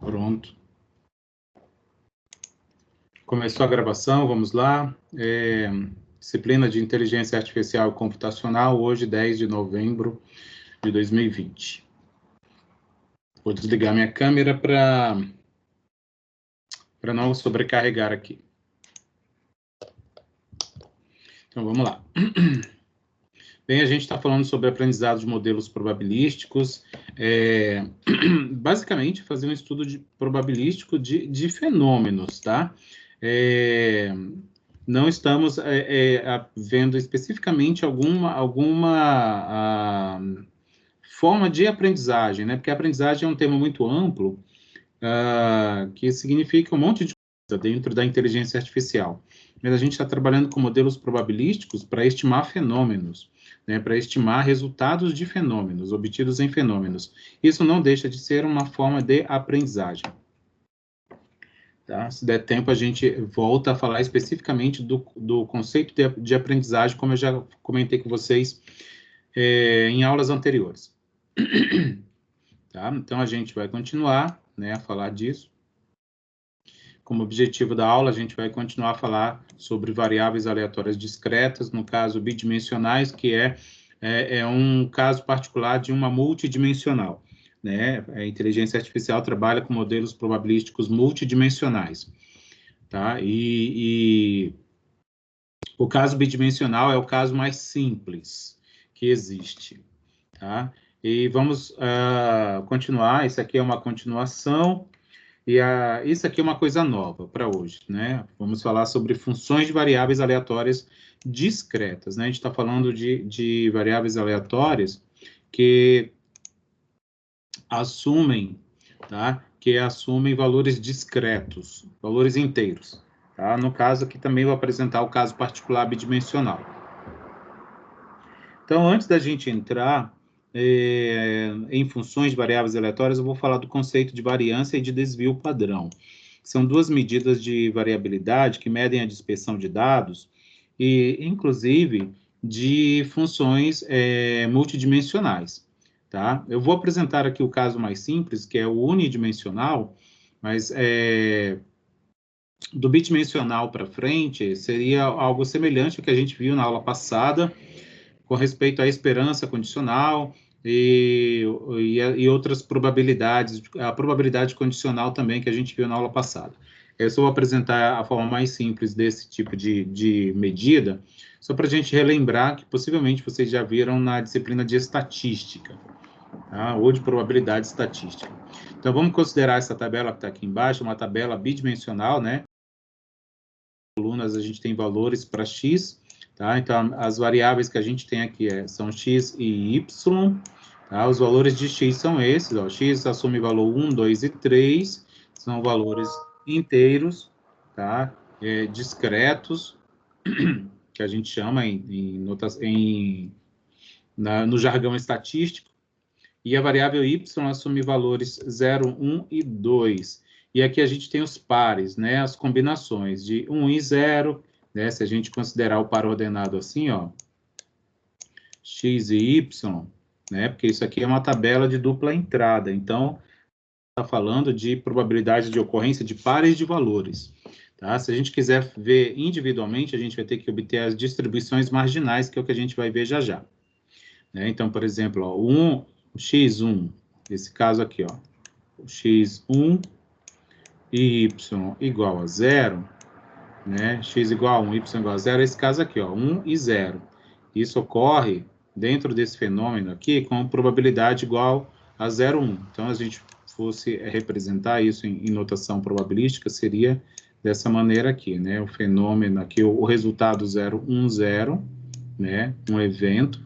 Pronto. Começou a gravação, vamos lá. Disciplina de Inteligência Artificial e Computacional, hoje, 10 de novembro de 2020. Vou desligar minha câmera para não sobrecarregar aqui. Então, vamos lá. Bem, a gente está falando sobre aprendizado de modelos probabilísticos, basicamente fazer um estudo probabilístico de fenômenos, tá? Não estamos vendo especificamente alguma forma de aprendizagem, né? Porque a aprendizagem é um tema muito amplo, que significa um monte de coisa dentro da inteligência artificial. Mas a gente está trabalhando com modelos probabilísticos para estimar fenômenos, né, para estimar resultados de fenômenos, obtidos em fenômenos. Isso não deixa de ser uma forma de aprendizagem. Tá? Se der tempo, a gente volta a falar especificamente do conceito de aprendizagem, como eu já comentei com vocês em aulas anteriores. Tá? Então, a gente vai continuar, né, a falar disso. Como objetivo da aula, a gente vai continuar a falar sobre variáveis aleatórias discretas, no caso bidimensionais, que é um caso particular de uma multidimensional, né? A inteligência artificial trabalha com modelos probabilísticos multidimensionais, tá? E o caso bidimensional é o caso mais simples que existe, tá? E vamos continuar, isso aqui é uma continuação. E isso aqui é uma coisa nova para hoje, né? Vamos falar sobre funções de variáveis aleatórias discretas, né? A gente está falando de variáveis aleatórias que assumem, tá? Que assumem valores discretos, valores inteiros, tá? No caso aqui também vou apresentar o caso particular bidimensional. Então, antes da gente entrar em funções de variáveis aleatórias, eu vou falar do conceito de variância e de desvio padrão. São duas medidas de variabilidade que medem a dispersão de dados e, inclusive, de funções multidimensionais, tá? Eu vou apresentar aqui o caso mais simples, que é o unidimensional, mas do bidimensional para frente seria algo semelhante ao que a gente viu na aula passada, com respeito à esperança condicional e outras probabilidades, a probabilidade condicional também que a gente viu na aula passada. Eu só vou apresentar a forma mais simples desse tipo de medida, só para a gente relembrar que possivelmente vocês já viram na disciplina de estatística, tá? Ou de probabilidade estatística. Então, vamos considerar essa tabela que está aqui embaixo, uma tabela bidimensional, né? Colunas, a gente tem valores para x, tá? Então, as variáveis que a gente tem aqui são x e y, tá? Os valores de x são esses, ó, x assume valor 1, 2 e 3, são valores inteiros, tá? Discretos, que a gente chama no jargão estatístico, e a variável y assume valores 0, 1 e 2. E aqui a gente tem os pares, né, as combinações de 1 e 0, né, se a gente considerar o par ordenado assim, ó, x e y, né, porque isso aqui é uma tabela de dupla entrada, então, está falando de probabilidade de ocorrência de pares de valores. Tá? Se a gente quiser ver individualmente, a gente vai ter que obter as distribuições marginais, que é o que a gente vai ver já já. Né? Então, por exemplo, ó, o x1, esse caso aqui, ó, o x1 e y igual a 0, né? X igual a 1, y igual a 0, esse caso aqui, ó, 1 e 0. Isso ocorre dentro desse fenômeno aqui com probabilidade igual a 0,1. Então, a gente fosse representar isso em notação probabilística, seria dessa maneira aqui, né? O fenômeno aqui, o resultado 0, 1, 0, né? Um evento.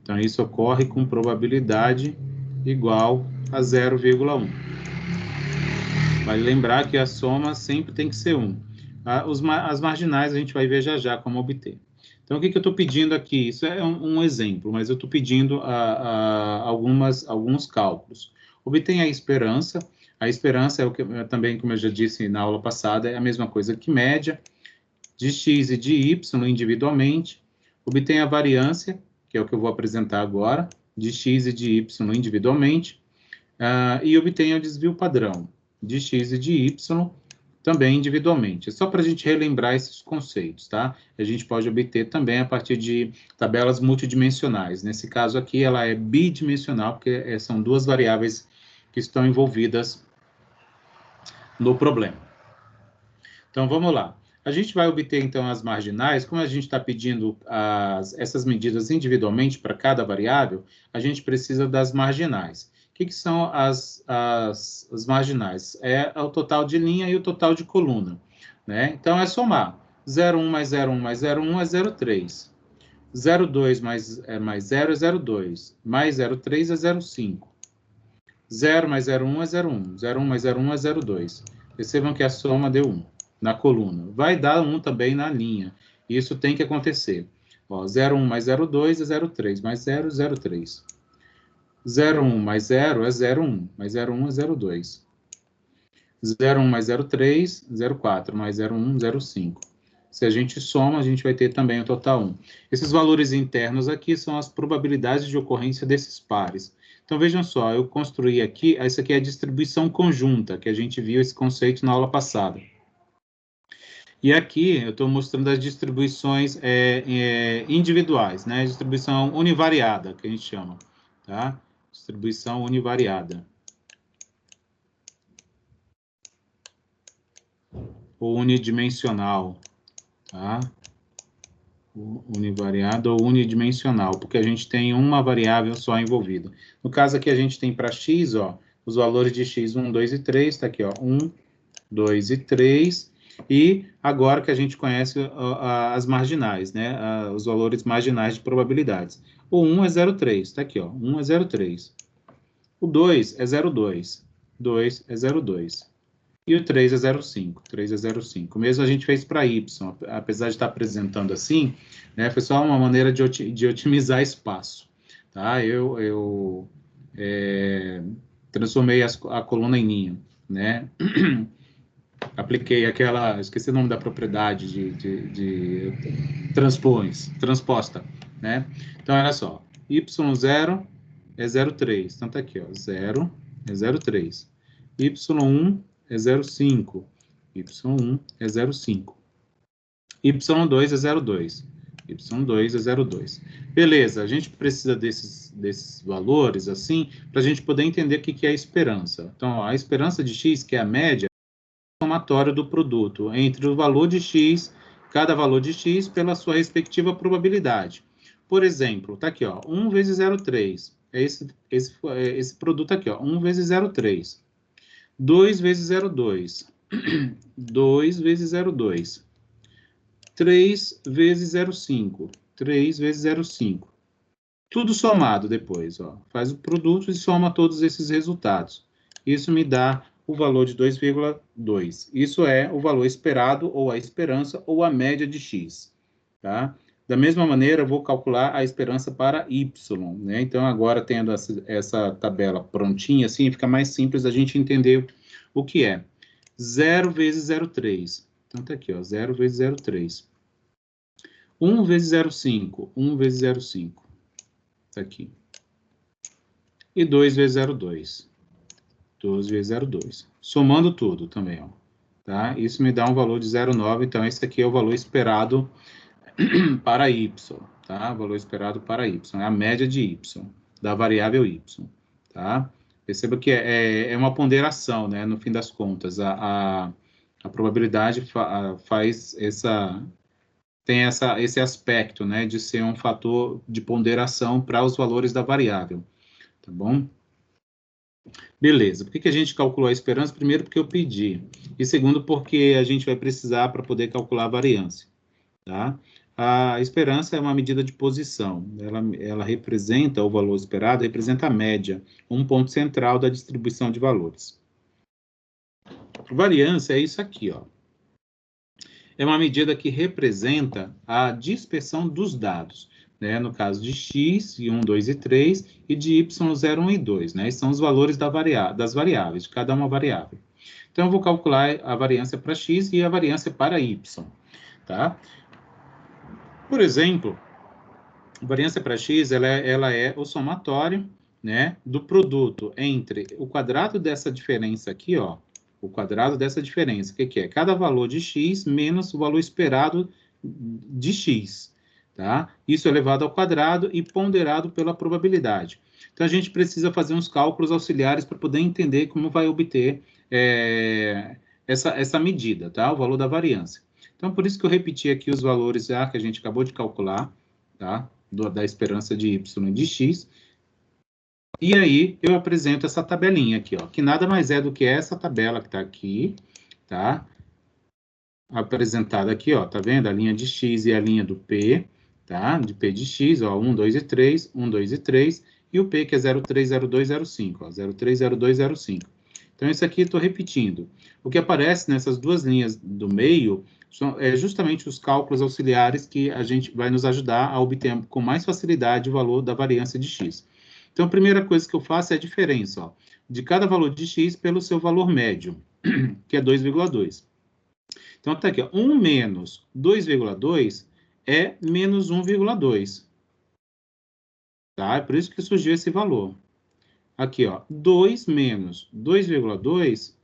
Então, isso ocorre com probabilidade igual a 0,1. Vale lembrar que a soma sempre tem que ser 1. As marginais a gente vai ver já já como obter. Então, o que eu estou pedindo aqui? Isso é um exemplo, mas eu estou pedindo alguns cálculos. Obtém a esperança. A esperança é o que também, como eu já disse na aula passada, é a mesma coisa que média de x e de y individualmente. Obtém a variância, que é o que eu vou apresentar agora, de x e de y individualmente. E obtém o desvio padrão, de x e de y, também individualmente. É só para a gente relembrar esses conceitos, tá? A gente pode obter também a partir de tabelas multidimensionais. Nesse caso aqui, ela é bidimensional, porque são duas variáveis que estão envolvidas no problema. Então, vamos lá. A gente vai obter, então, as marginais. Como a gente está pedindo essas medidas individualmente para cada variável, a gente precisa das marginais. O que são as marginais? É o total de linha e o total de coluna, né? Então, é somar. 0,1 mais 0,1 mais 0,1 é 0,3. 0,2 mais 0 é 0,2. Mais 0,3 é 0,5. 0 mais 0,1 é 0,1. 0,1 mais 0,1 é 0,2. Percebam que a soma deu 1 na coluna. Vai dar 1 também na linha. Isso tem que acontecer. Ó, 0,1 mais 0,2 é 0,3. Mais 0, 0,3. 0,1 mais 0 é 0,1. Mais 0,1 é 0,2. 0,1 mais 0,3, 0,4. Mais 0,1, 0,5. Se a gente soma, a gente vai ter também o total 1. Esses valores internos aqui são as probabilidades de ocorrência desses pares. Então, vejam só, eu construí aqui, essa aqui é a distribuição conjunta, que a gente viu esse conceito na aula passada. E aqui eu estou mostrando as distribuições individuais, né? Distribuição univariada, que a gente chama, tá? Distribuição univariada. Ou unidimensional, tá? Univariada ou unidimensional, porque a gente tem uma variável só envolvida. No caso aqui, a gente tem para x, ó, os valores de x, 1, 2 e 3, tá aqui, ó, 1, 2 e 3, e agora que a gente conhece as marginais, né, os valores marginais de probabilidades. O 1 é 0,3, tá aqui, ó, 1 é 0,3. O 2 é 0,2, 2 é 0,2. E o 3 é 0,5, 3 é 0,5. Mesmo a gente fez para y, apesar de estar apresentando assim, né, foi só uma maneira de otimizar espaço. Tá? Eu transformei a coluna em ninho, né? Apliquei aquela, esqueci o nome da propriedade de transposta, né? Então, olha só, y0 é 0,3, então tá aqui, ó, 0 é 0,3. y1 é 0,5. Y1 é 0,5. Y2 é 0,2. Y2 é 0,2. Beleza, a gente precisa desses valores, assim, para a gente poder entender o que é a esperança. Então, ó, a esperança de x, que é a média, é o somatório do produto entre o valor de x, cada valor de x, pela sua respectiva probabilidade. Por exemplo, tá aqui, ó, 1 vezes 0,3. É esse produto aqui, ó, 1 vezes 0,3. 2 vezes 0,2. 2 vezes 0,2. 3 vezes 0,5. 3 vezes 0,5. Tudo somado depois, ó. Faz o produto e soma todos esses resultados. Isso me dá o valor de 2,2. Isso é o valor esperado, ou a esperança, ou a média de x, tá? Da mesma maneira, eu vou calcular a esperança para y, né? Então, agora, tendo essa tabela prontinha, assim, fica mais simples a gente entender o que é. 0 vezes 0,3. Então, tá aqui, ó, 0 vezes 0,3. 1 vezes 0,5. 1 vezes 0,5. Tá aqui. E 2 vezes 0,2. 2 vezes 0,2. Somando tudo também, ó. Tá? Isso me dá um valor de 0,9. Então, esse aqui é o valor esperado para y, tá? O valor esperado para y, é a média de y, da variável y, tá? Perceba que é uma ponderação, né? No fim das contas, a probabilidade faz tem esse aspecto, né? De ser um fator de ponderação para os valores da variável, tá bom? Beleza, por que a gente calculou a esperança? Primeiro, porque eu pedi, e segundo, porque a gente vai precisar para poder calcular a variância, tá? A esperança é uma medida de posição, ela representa o valor esperado, representa a média, um ponto central da distribuição de valores. Variância é isso aqui, ó. É uma medida que representa a dispersão dos dados, né? No caso de x, 1, 2 e 3, e de y, 0, 1 e 2, né? Esses são os valores das variáveis, de cada uma variável. Então, eu vou calcular a variância para x e a variância para y, tá? Por exemplo, a variância para x, ela é o somatório, né, do produto entre o quadrado dessa diferença aqui, ó, o quadrado dessa diferença. O que é? Cada valor de x menos o valor esperado de x, tá? Isso elevado ao quadrado e ponderado pela probabilidade. Então, a gente precisa fazer uns cálculos auxiliares para poder entender como vai obter essa medida, tá? O valor da variância. Então, por isso que eu repeti aqui os valores já que a gente acabou de calcular, tá? Da esperança de y e de x. E aí, eu apresento essa tabelinha aqui, ó, que nada mais é do que essa tabela que está aqui, tá? Apresentada aqui, ó, tá vendo? A linha de x e a linha do p, tá? De p de x, ó, 1, 2 e 3, 1, 2 e 3, e o p que é 0,3, 0,2, 0,5, ó, 0,3, 0,2, 0,5. Então, isso aqui eu estou repetindo. O que aparece nessas duas linhas do meio são justamente os cálculos auxiliares que a gente vai nos ajudar a obter com mais facilidade o valor da variância de x. Então, a primeira coisa que eu faço é a diferença, ó, de cada valor de x pelo seu valor médio, que é 2,2. Então, tá aqui, ó, 1 menos 2,2 é menos 1,2. Tá? É por isso que surgiu esse valor. Aqui, ó, 2 menos 2,2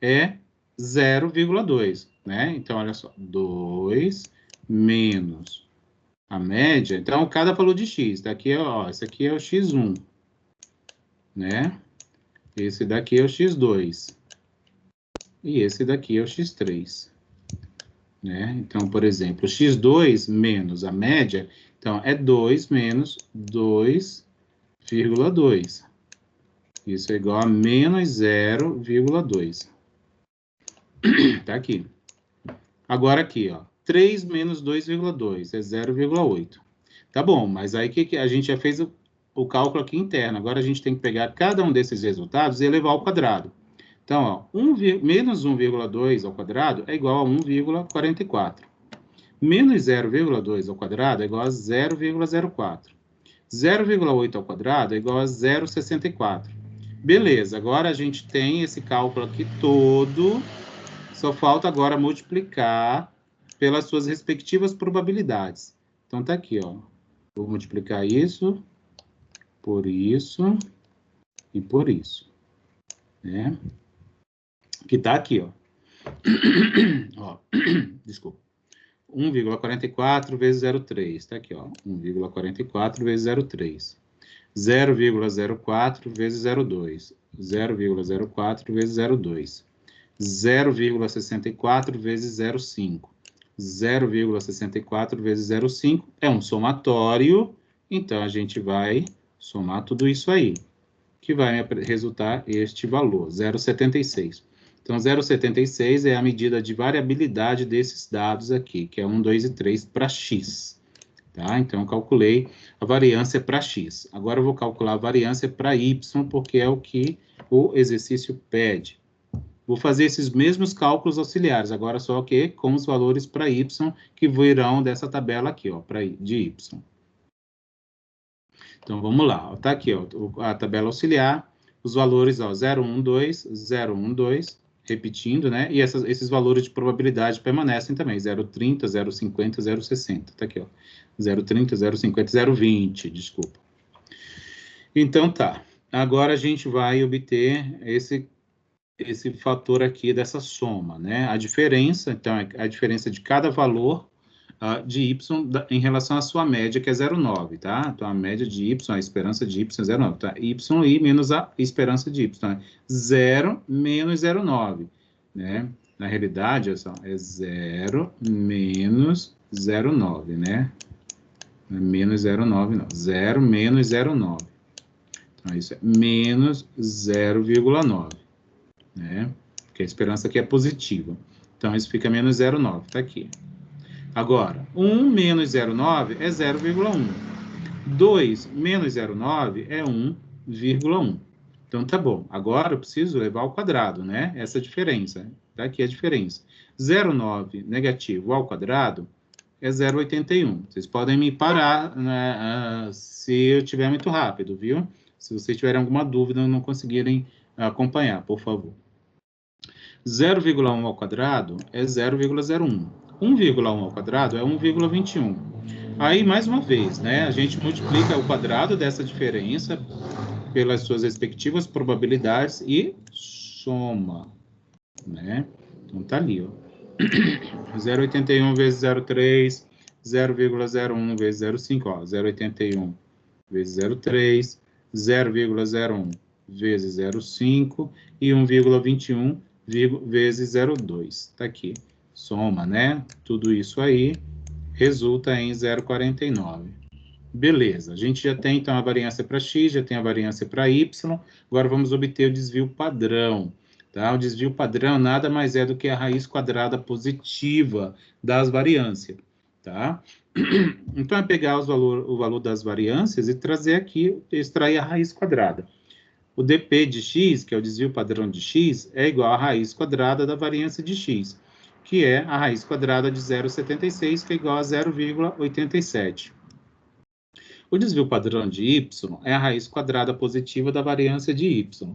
é 0,2, né? Então, olha só, 2 menos a média. Então, cada valor de x. Daqui, ó, esse aqui é o x1, né? Esse daqui é o x2. E esse daqui é o x3. Né? Então, por exemplo, x2 menos a média, então, é 2 menos 2,2. Isso é igual a menos 0,2. Tá aqui. Agora aqui, ó, 3 menos 2,2 é 0,8. Tá bom, mas aí que a gente já fez o cálculo aqui interno. Agora a gente tem que pegar cada um desses resultados e elevar ao quadrado. Então, ó, menos 1,2 ao quadrado é igual a 1,44. Menos 0,2 ao quadrado é igual a 0,04. 0,8 ao quadrado é igual a 0,64. Beleza, agora a gente tem esse cálculo aqui todo, só falta agora multiplicar pelas suas respectivas probabilidades. Então, tá aqui, ó. Vou multiplicar isso, por isso e por isso, né? Que tá aqui, ó. Ó, desculpa. 1,44 vezes 0,3. Está aqui, ó. 1,44 vezes 0,3. 0,04 vezes 0,2. 0,04 vezes 0,2. 0,64 vezes 0,5. 0,64 vezes 0,5 é um somatório. Então, a gente vai somar tudo isso aí, que vai resultar este valor, 0,76. Então, 0,76 é a medida de variabilidade desses dados aqui, que é 1, 2 e 3 para x. Tá? Então, eu calculei a variância para x. Agora, eu vou calcular a variância para y, porque é o que o exercício pede. Vou fazer esses mesmos cálculos auxiliares, agora só que com os valores para y, que virão dessa tabela aqui, ó, de y. Então, vamos lá. Está aqui, ó, a tabela auxiliar, os valores, ó, 0,12, 0,12, repetindo, né? E esses valores de probabilidade permanecem também, 0,30, 0,50, 0,60. Tá aqui, ó. 0,30, 0,50, 0,20, desculpa. Então, tá. Agora a gente vai obter esse fator aqui dessa soma, né? A diferença, então, é a diferença de cada valor de y em relação à sua média, que é 0,9, tá? Então, a média de y, a esperança de y é 0,9, tá? Y menos a esperança de y, tá? 0 menos 0,9, né? Na realidade, olha só, é 0 menos 0,9, né? Não é menos 0,9, não. 0 menos 0,9. Então, isso é menos 0,9, né? Porque a esperança aqui é positiva. Então, isso fica menos 0,9, tá aqui. Agora, 1 menos 0,9 é 0,1. 2 menos 0,9 é 1,1. Então, tá bom. Agora, eu preciso levar ao quadrado, né? Essa diferença. Tá aqui a diferença. 0,9 negativo ao quadrado é 0,81. Vocês podem me parar, né, se eu estiver muito rápido, viu? Se vocês tiverem alguma dúvida e não conseguirem acompanhar, por favor. 0,1 ao quadrado é 0,01. 1,1 ao quadrado é 1,21. Aí, mais uma vez, né, a gente multiplica o quadrado dessa diferença pelas suas respectivas probabilidades e soma. né? Então, tá ali, ó. 0,81 vezes 0,3, 0,01 vezes 0,5, ó. 0,81 vezes 0,3, 0,01 vezes 0,5 e 1,21 vezes 0,2. Tá aqui. Soma, né? Tudo isso aí resulta em 0,49. Beleza, a gente já tem, então, a variância para x, já tem a variância para y, agora vamos obter o desvio padrão. Tá? O desvio padrão nada mais é do que a raiz quadrada positiva das variâncias. Tá? Então, é pegar o valor das variâncias e trazer aqui, extrair a raiz quadrada. O dp de x, que é o desvio padrão de x, é igual à raiz quadrada da variância de x, que é a raiz quadrada de 0,76, que é igual a 0,87. O desvio padrão de y é a raiz quadrada positiva da variância de y.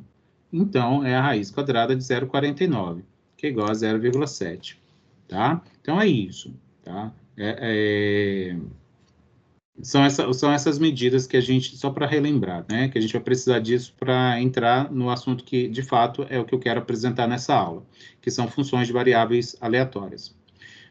Então, é a raiz quadrada de 0,49, que é igual a 0,7. Tá? Então, é isso. Tá? São essas medidas que a gente, só para relembrar, né? Que a gente vai precisar disso para entrar no assunto que, de fato, é o que eu quero apresentar nessa aula, que são funções de variáveis aleatórias.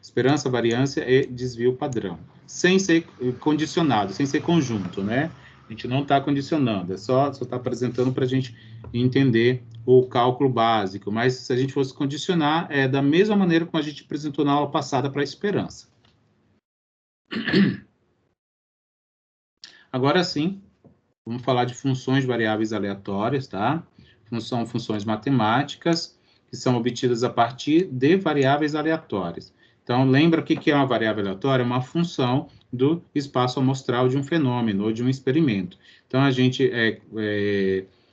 Esperança, variância e desvio padrão. Sem ser condicionado, sem ser conjunto, né? A gente não está condicionando, só está apresentando para a gente entender o cálculo básico. Mas se a gente fosse condicionar, é da mesma maneira como a gente apresentou na aula passada para a esperança. Agora sim, vamos falar de funções de variáveis aleatórias, tá? São funções matemáticas que são obtidas a partir de variáveis aleatórias. Então, lembra o que é uma variável aleatória? É uma função do espaço amostral de um fenômeno ou de um experimento. Então, a gente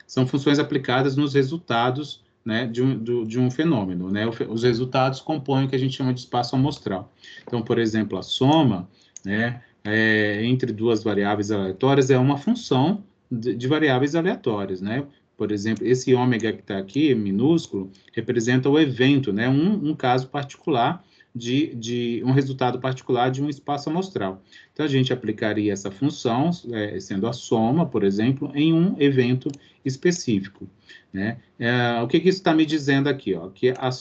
são funções aplicadas nos resultados, né, de um fenômeno, né? Os resultados compõem o que a gente chama de espaço amostral. Então, por exemplo, a soma, né, entre duas variáveis aleatórias é uma função de variáveis aleatórias, né? Por exemplo, esse ômega que está aqui, minúsculo, representa o evento, né? Um caso particular de um resultado particular de um espaço amostral. Então, a gente aplicaria essa função, sendo a soma, por exemplo, em um evento específico, né? O que isso está me dizendo aqui, ó? Que a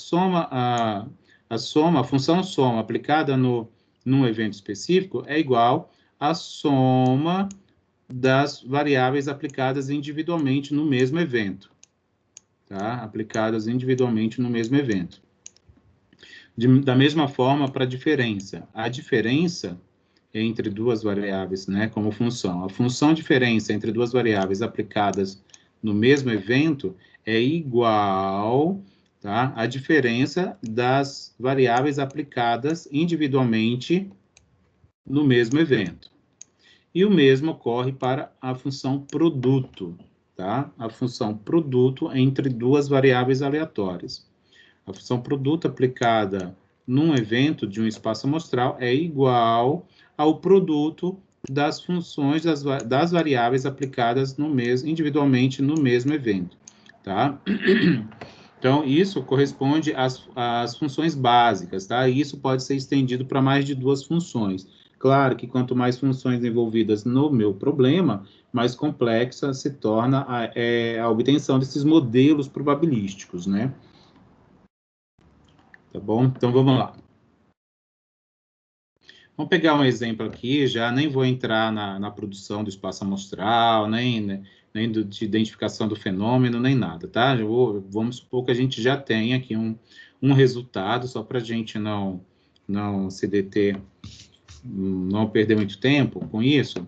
função soma aplicada num evento específico é igual à soma das variáveis aplicadas individualmente no mesmo evento, tá? Aplicadas individualmente no mesmo evento. Da mesma forma, para a diferença. A diferença entre duas variáveis, né, como função. A função diferença entre duas variáveis aplicadas no mesmo evento é igual, tá, à diferença das variáveis aplicadas individualmente no mesmo evento. E o mesmo ocorre para a função produto, tá? A função produto entre duas variáveis aleatórias. A função produto aplicada num evento de um espaço amostral é igual ao produto das funções das variáveis aplicadas individualmente no mesmo evento, tá? Então, isso corresponde às funções básicas, tá? E isso pode ser estendido para mais de duas funções. Claro que quanto mais funções envolvidas no meu problema, mais complexa se torna a obtenção desses modelos probabilísticos, né? Tá bom? Então, vamos lá. Vamos pegar um exemplo aqui, já nem vou entrar na produção do espaço amostral, nem de identificação do fenômeno, nem nada, tá? Vamos supor que a gente já tem aqui um resultado, só para a gente não se deter, não perder muito tempo com isso,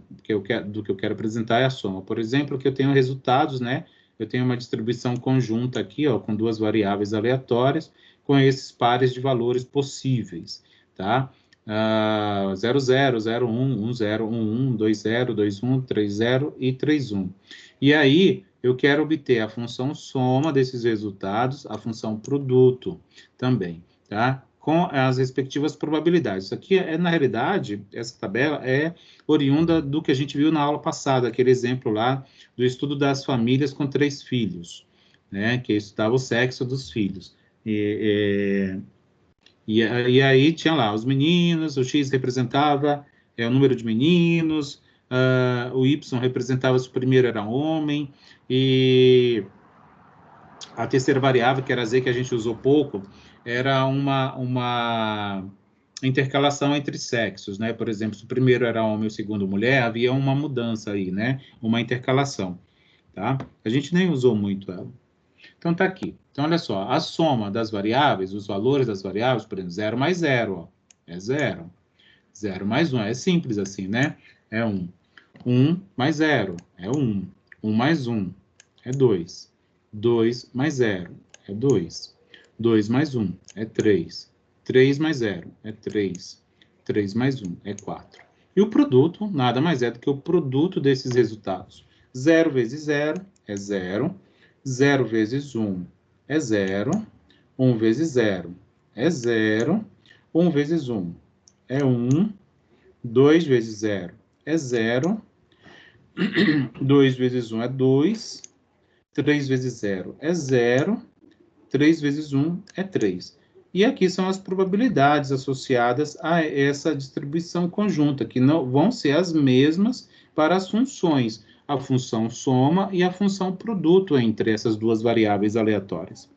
do que eu quero apresentar é a soma. Por exemplo, que eu tenho resultados, né? Eu tenho uma distribuição conjunta aqui, ó, com duas variáveis aleatórias, com esses pares de valores possíveis, tá? 0, 0, 0, 1, 1, 0, 1, 1, 2, 0, 2, 1, 3, 0 e 3, 1. E aí, eu quero obter a função soma desses resultados, a função produto também, tá? Com as respectivas probabilidades. Isso aqui na realidade, essa tabela é oriunda do que a gente viu na aula passada, aquele exemplo lá do estudo das famílias com 3 filhos, né? Que estudava o sexo dos filhos. E aí tinha lá os meninos, o X representava o número de meninos, o Y representava se o primeiro era homem, e A terceira variável, que era z, que a gente usou pouco, era uma intercalação entre sexos, né? Por exemplo, se o primeiro era homem e o segundo mulher, havia uma mudança aí, né? Uma intercalação, tá? A gente nem usou muito ela. Então, tá aqui. Então, olha só, a soma das variáveis, os valores das variáveis, por exemplo, 0 mais 0, ó, é 0. 0 mais 1, é simples assim, né? É 1. 1 mais 0 é 1. 1 mais 1 é 2. 2 mais 0 é 2. 2 mais 1 é 3. 3 mais 0 é 3. 3 mais 1 é 4. E o produto nada mais é do que o produto desses resultados. 0 vezes 0 é 0. 0 vezes 1 é 0. 1 vezes 0 é 0. 1 vezes 1 é 1. 2 vezes 0 é 0. 2 vezes 1 é 2. 3 vezes 0 é 0. 3 vezes 1 é 3. E aqui são as probabilidades associadas a essa distribuição conjunta, que não vão ser as mesmas para as funções, a função soma e a função produto entre essas duas variáveis aleatórias.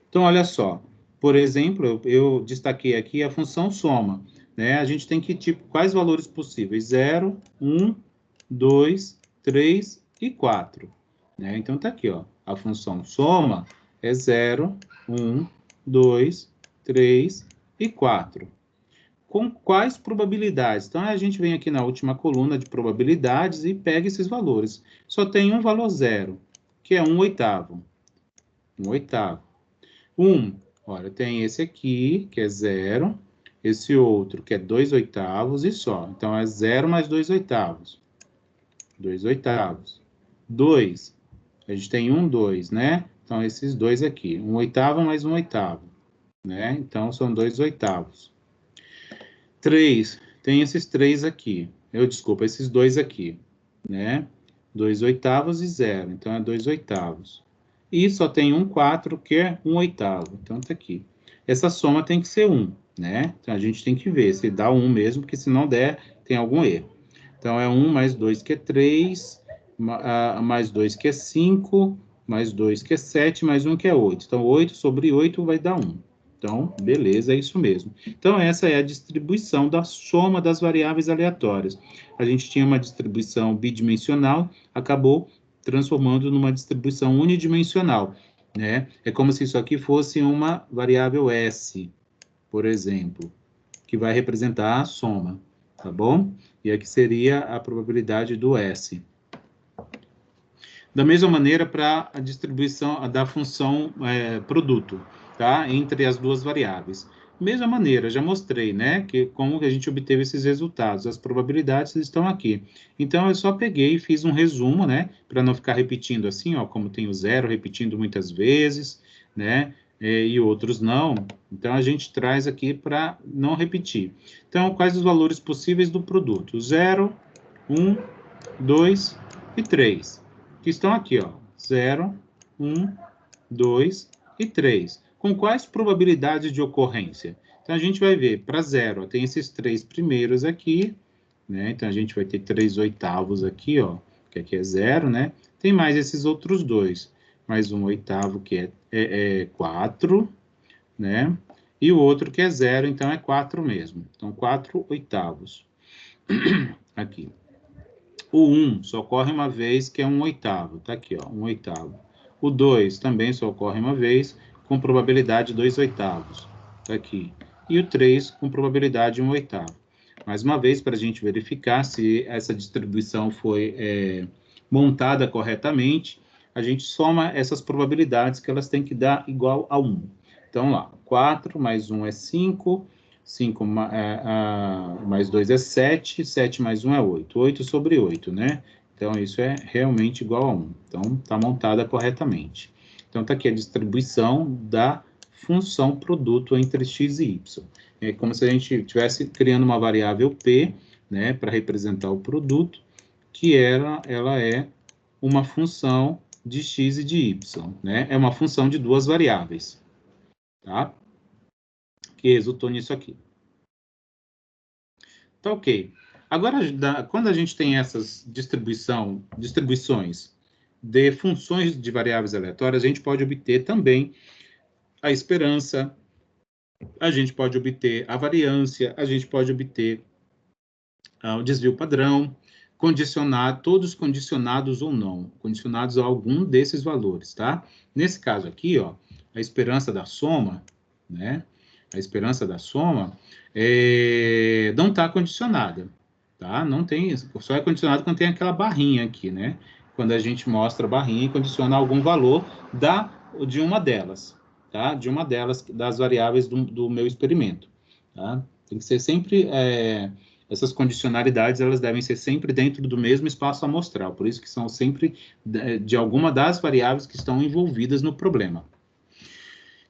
Então, olha só, por exemplo, eu destaquei aqui a função soma, né? A gente tem que, tipo, quais valores possíveis? 0, 1, 2, 3 e 4, né? Então, tá aqui, ó, a função soma é 0, 1, 2, 3 e 4. Com quais probabilidades? Então, a gente vem aqui na última coluna de probabilidades e pega esses valores. Só tem um valor zero, que é 1/8. 1/8. 1, olha, tem esse aqui, que é 0, esse outro, que é 2/8, e só. Então, é 0 mais 2/8. 2/8. 2, a gente tem 1, 2, né? Então, esses dois aqui. 1/8 mais 1/8, né? Então, são 2/8. 3, tem esses 3 aqui. Desculpa, esses dois aqui, né? 2/8 e 0, então é 2/8. E só tem um 4, que é 1/8. Então, tá aqui. Essa soma tem que ser 1, né? Então, a gente tem que ver se dá 1 mesmo, porque se não der, tem algum erro. Então, é 1 mais 2, que é 3, mais 2, que é 5, mais 2, que é 7, mais 1, que é 8. Então, 8 sobre 8 vai dar 1. Então, beleza, é isso mesmo. Então, essa é a distribuição da soma das variáveis aleatórias. A gente tinha uma distribuição bidimensional, acabou transformando numa distribuição unidimensional, né? É como se isso aqui fosse uma variável S, por exemplo, que vai representar a soma, tá bom? E aqui seria a probabilidade do S. Da mesma maneira para a distribuição da função produto, tá? Entre as duas variáveis. Mesma maneira, já mostrei, né? Que como que a gente obteve esses resultados. As probabilidades estão aqui. Então, eu só peguei e fiz um resumo, né? Para não ficar repetindo assim, ó, como tem o 0 repetindo muitas vezes, né? E outros não. Então, a gente traz aqui para não repetir. Então, quais os valores possíveis do produto? 0, 1, 2 e 3. Que estão aqui, ó, 0, 1, 2 e 3. Com quais probabilidades de ocorrência? Então, a gente vai ver, para 0, tem esses 3 primeiros aqui, né? Então, a gente vai ter 3/8 aqui, ó, que aqui é 0, né? Tem mais esses outros dois, mais 1/8, que é 4, né? E o outro que é 0, então é 4 mesmo. Então, 4/8. Aqui. O 1 só ocorre uma vez, que é 1/8. Tá aqui, ó, 1/8. O 2 também só ocorre uma vez, com probabilidade 2/8. Tá aqui. E o 3 com probabilidade 1/8. Mais uma vez, para a gente verificar se essa distribuição foi montada corretamente, a gente soma essas probabilidades, que elas têm que dar igual a 1. Então, lá, 4 mais 1 é 5, 5 mais 2 é 7, 7 mais 1 é 8. 8 sobre 8, né? Então, isso é realmente igual a 1. Então, está montada corretamente. Então, está aqui a distribuição da função produto entre x e y. É como se a gente estivesse criando uma variável p, né, para representar o produto, que ela é uma função de x e de y, né? É uma função de duas variáveis, tá? Que resultou nisso aqui. Tá ok. Agora, quando a gente tem essas distribuições de funções de variáveis aleatórias, a gente pode obter também a esperança, a gente pode obter a variância, a gente pode obter o desvio padrão, todos condicionados ou não, condicionados a algum desses valores, tá? Nesse caso aqui, ó, a esperança da soma, né? A esperança da soma não está condicionada, tá? Não tem, só é condicionado quando tem aquela barrinha aqui, né? Quando a gente mostra a barrinha e condiciona algum valor de uma delas, tá? De uma delas, das variáveis do meu experimento, tá? Tem que ser sempre... essas condicionalidades, elas devem ser sempre dentro do mesmo espaço amostral, por isso que são sempre de alguma das variáveis que estão envolvidas no problema.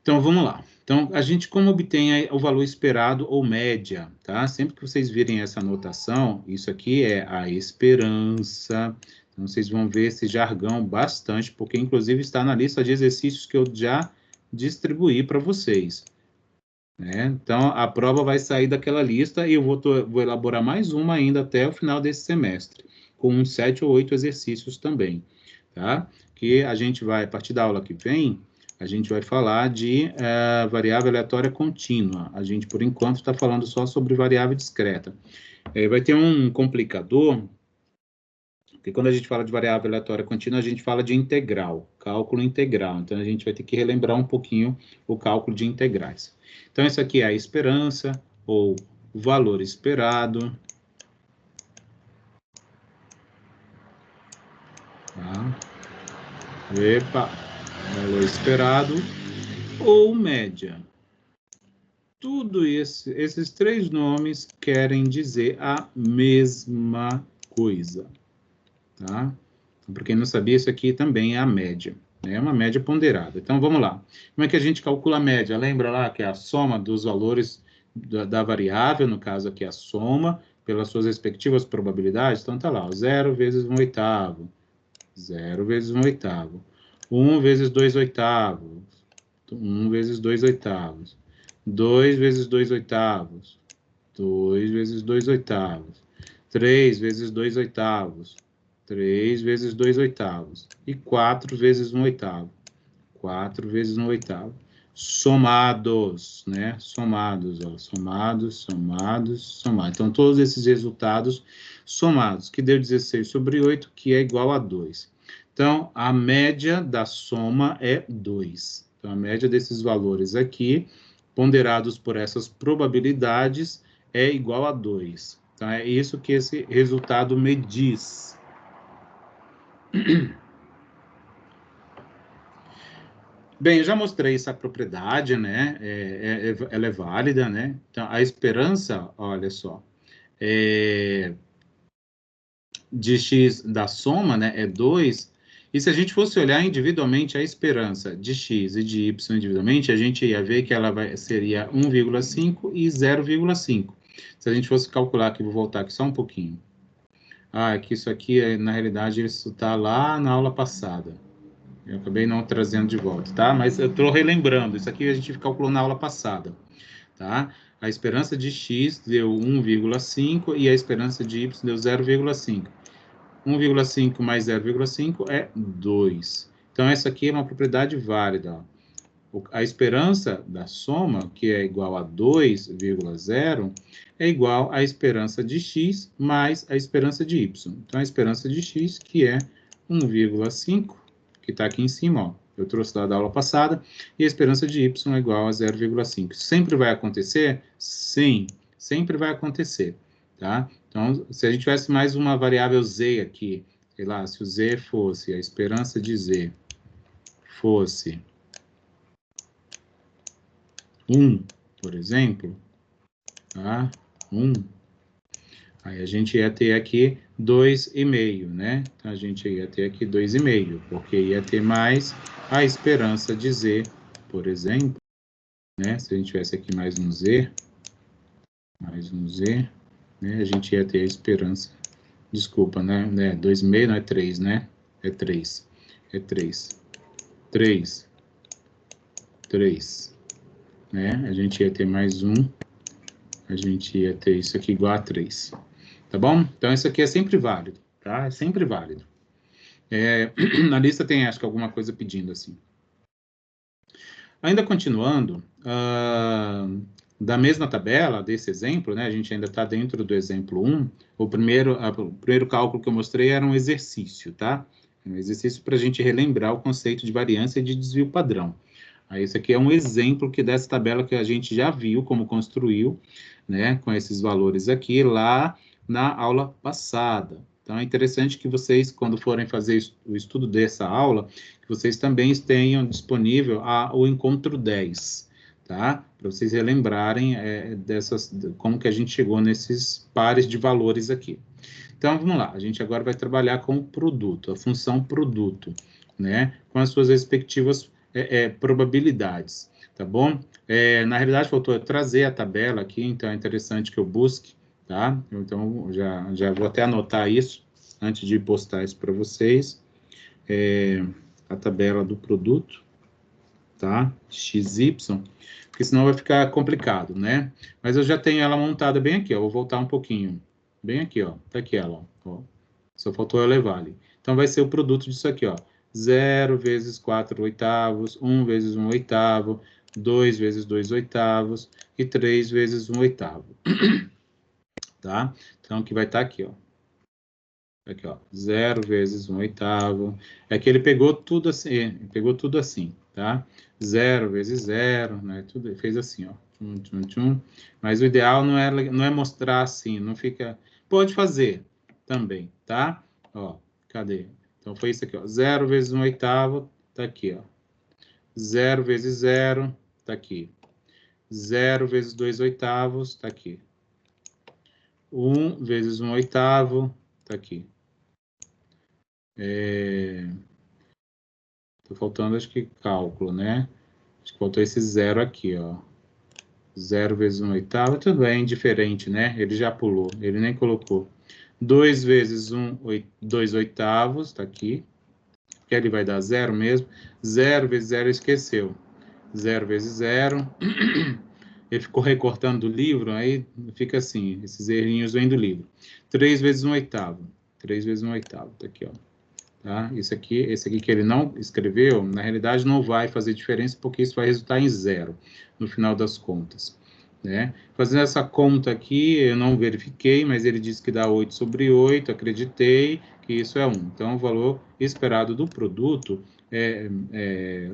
Então, vamos lá. Então, a gente como obtém o valor esperado ou média, tá? Sempre que vocês virem essa anotação, isso aqui é a esperança. Então, vocês vão ver esse jargão bastante, porque inclusive está na lista de exercícios que eu já distribuí para vocês. Então, a prova vai sair daquela lista e eu vou elaborar mais uma ainda até o final desse semestre, com uns 7 ou 8 exercícios também, tá? Que a gente vai, a partir da aula que vem, a gente vai falar de variável aleatória contínua. A gente, por enquanto, está falando só sobre variável discreta. Vai ter um complicador, porque quando a gente fala de variável aleatória contínua, a gente fala de integral, cálculo integral. Então, a gente vai ter que relembrar um pouquinho o cálculo de integrais. Então, isso aqui é a esperança, ou o valor esperado. Tá? Epa, valor esperado, ou média. Tudo esses três nomes querem dizer a mesma coisa. Tá? Para quem não sabia, isso aqui também é a média. É uma média ponderada. Então, vamos lá. Como é que a gente calcula a média? Lembra lá que é a soma dos valores da variável, no caso aqui a soma, pelas suas respectivas probabilidades. Então, tá lá, 0 vezes 1/8, 0 vezes 1/8, 1 vezes 2/8, 1 vezes 2/8, 2 vezes 2/8, 2 vezes 2/8, 3 vezes 2/8, 3 vezes 2/8, e 4 vezes 1/8, 4 vezes 1/8, somados, né? Somados, ó, somados. Então, todos esses resultados somados, que deu 16/8, que é igual a 2. Então, a média da soma é 2. Então, a média desses valores aqui, ponderados por essas probabilidades, é igual a 2. Então, é isso que esse resultado me diz. Bem, eu já mostrei essa propriedade, né? Ela é válida, né? Então, a esperança, olha só, de x da soma, né, é 2. E se a gente fosse olhar individualmente a esperança de x e de y individualmente, a gente ia ver que ela seria 1,5 e 0,5. Se a gente fosse calcular aqui, vou voltar aqui só um pouquinho. Que isso aqui, na realidade, isso está lá na aula passada. Eu acabei não trazendo de volta, tá? Mas eu estou relembrando. Isso aqui a gente calculou na aula passada, tá? A esperança de x deu 1,5 e a esperança de y deu 0,5. 1,5 mais 0,5 é 2. Então, essa aqui é uma propriedade válida. A esperança da soma, que é igual a 2,0, é igual à esperança de x mais a esperança de y. Então, a esperança de x, que é 1,5, que está aqui em cima, ó, eu trouxe lá da aula passada, e a esperança de y é igual a 0,5. Sempre vai acontecer? Sim, sempre vai acontecer, tá? Então, se a gente tivesse mais uma variável z aqui, sei lá, se o z fosse, a esperança de z fosse 1, por exemplo, tá? 1. Aí a gente ia ter aqui 2,5, né? Então, a gente ia ter aqui 2,5, porque ia ter mais a esperança de z, por exemplo, né? Se a gente tivesse aqui mais um z, né? A gente ia ter a esperança, desculpa, né? 2,5 não é 3, né? É 3. É 3. 3. 3. Né? A gente ia ter mais um. A gente ia ter isso aqui igual a 3. Tá bom? Então, isso aqui é sempre válido, tá? É sempre válido. Na lista tem, acho que, alguma coisa pedindo assim. Ainda continuando, da mesma tabela, desse exemplo, né, a gente ainda está dentro do exemplo 1, o primeiro cálculo que eu mostrei era um exercício, tá? Um exercício para a gente relembrar o conceito de variância e de desvio padrão. Aí, esse aqui é um exemplo dessa tabela que a gente já viu como construiu, né, com esses valores aqui, lá na aula passada. Então, é interessante que vocês, quando forem fazer o estudo dessa aula, que vocês também tenham disponível o encontro 10, tá? Para vocês relembrarem como que a gente chegou nesses pares de valores aqui. Então, vamos lá. A gente agora vai trabalhar com o produto, a função produto, né? Com as suas respectivas probabilidades, tá bom? Na realidade, faltou trazer a tabela aqui, então é interessante que eu busque, tá? Então, já vou até anotar isso, antes de postar isso para vocês. A tabela do produto, tá? XY, porque senão vai ficar complicado, né? Mas eu já tenho ela montada bem aqui, ó. Vou voltar um pouquinho. Bem aqui, ó. Tá aqui ela, ó. Só faltou eu levar ali. Então, vai ser o produto disso aqui, ó. 0 vezes 4 oitavos, 1 vezes 1 oitavo, 2 vezes 2 oitavos e 3 vezes 1 oitavo. Tá? Então, que vai estar aqui, ó. Aqui, ó. 0 vezes 1 oitavo. É que ele pegou tudo assim, tá? 0 vezes 0, né? Tudo, fez assim, ó. Mas o ideal não é mostrar assim, não fica... Pode fazer também, tá? Ó, cadê? Então, foi isso aqui, ó. 0 vezes 1 oitavo, tá aqui, ó. 0 vezes 0, tá aqui. 0 vezes 2 oitavos, tá aqui. 1 vezes 1 oitavo, tá aqui. Tô faltando, acho que, cálculo, né? Acho que faltou esse 0 aqui, ó. 0 vezes 1 oitavo, tudo bem, indiferente, né? Ele já pulou, ele nem colocou. 2 vezes 2 oitavos, tá aqui. Que ele vai dar 0 mesmo. 0 vezes 0, esqueceu. 0 vezes 0. Ele ficou recortando do livro, aí fica assim, esses errinhos vêm do livro. 3 vezes 1 oitavo. 3 vezes 1 oitavo, tá aqui, ó. Tá? Esse aqui que ele não escreveu, na realidade não vai fazer diferença, porque isso vai resultar em 0, no final das contas. Né? Fazendo essa conta aqui, eu não verifiquei, mas ele disse que dá 8 sobre 8, acreditei que isso é 1. Então, o valor esperado do produto,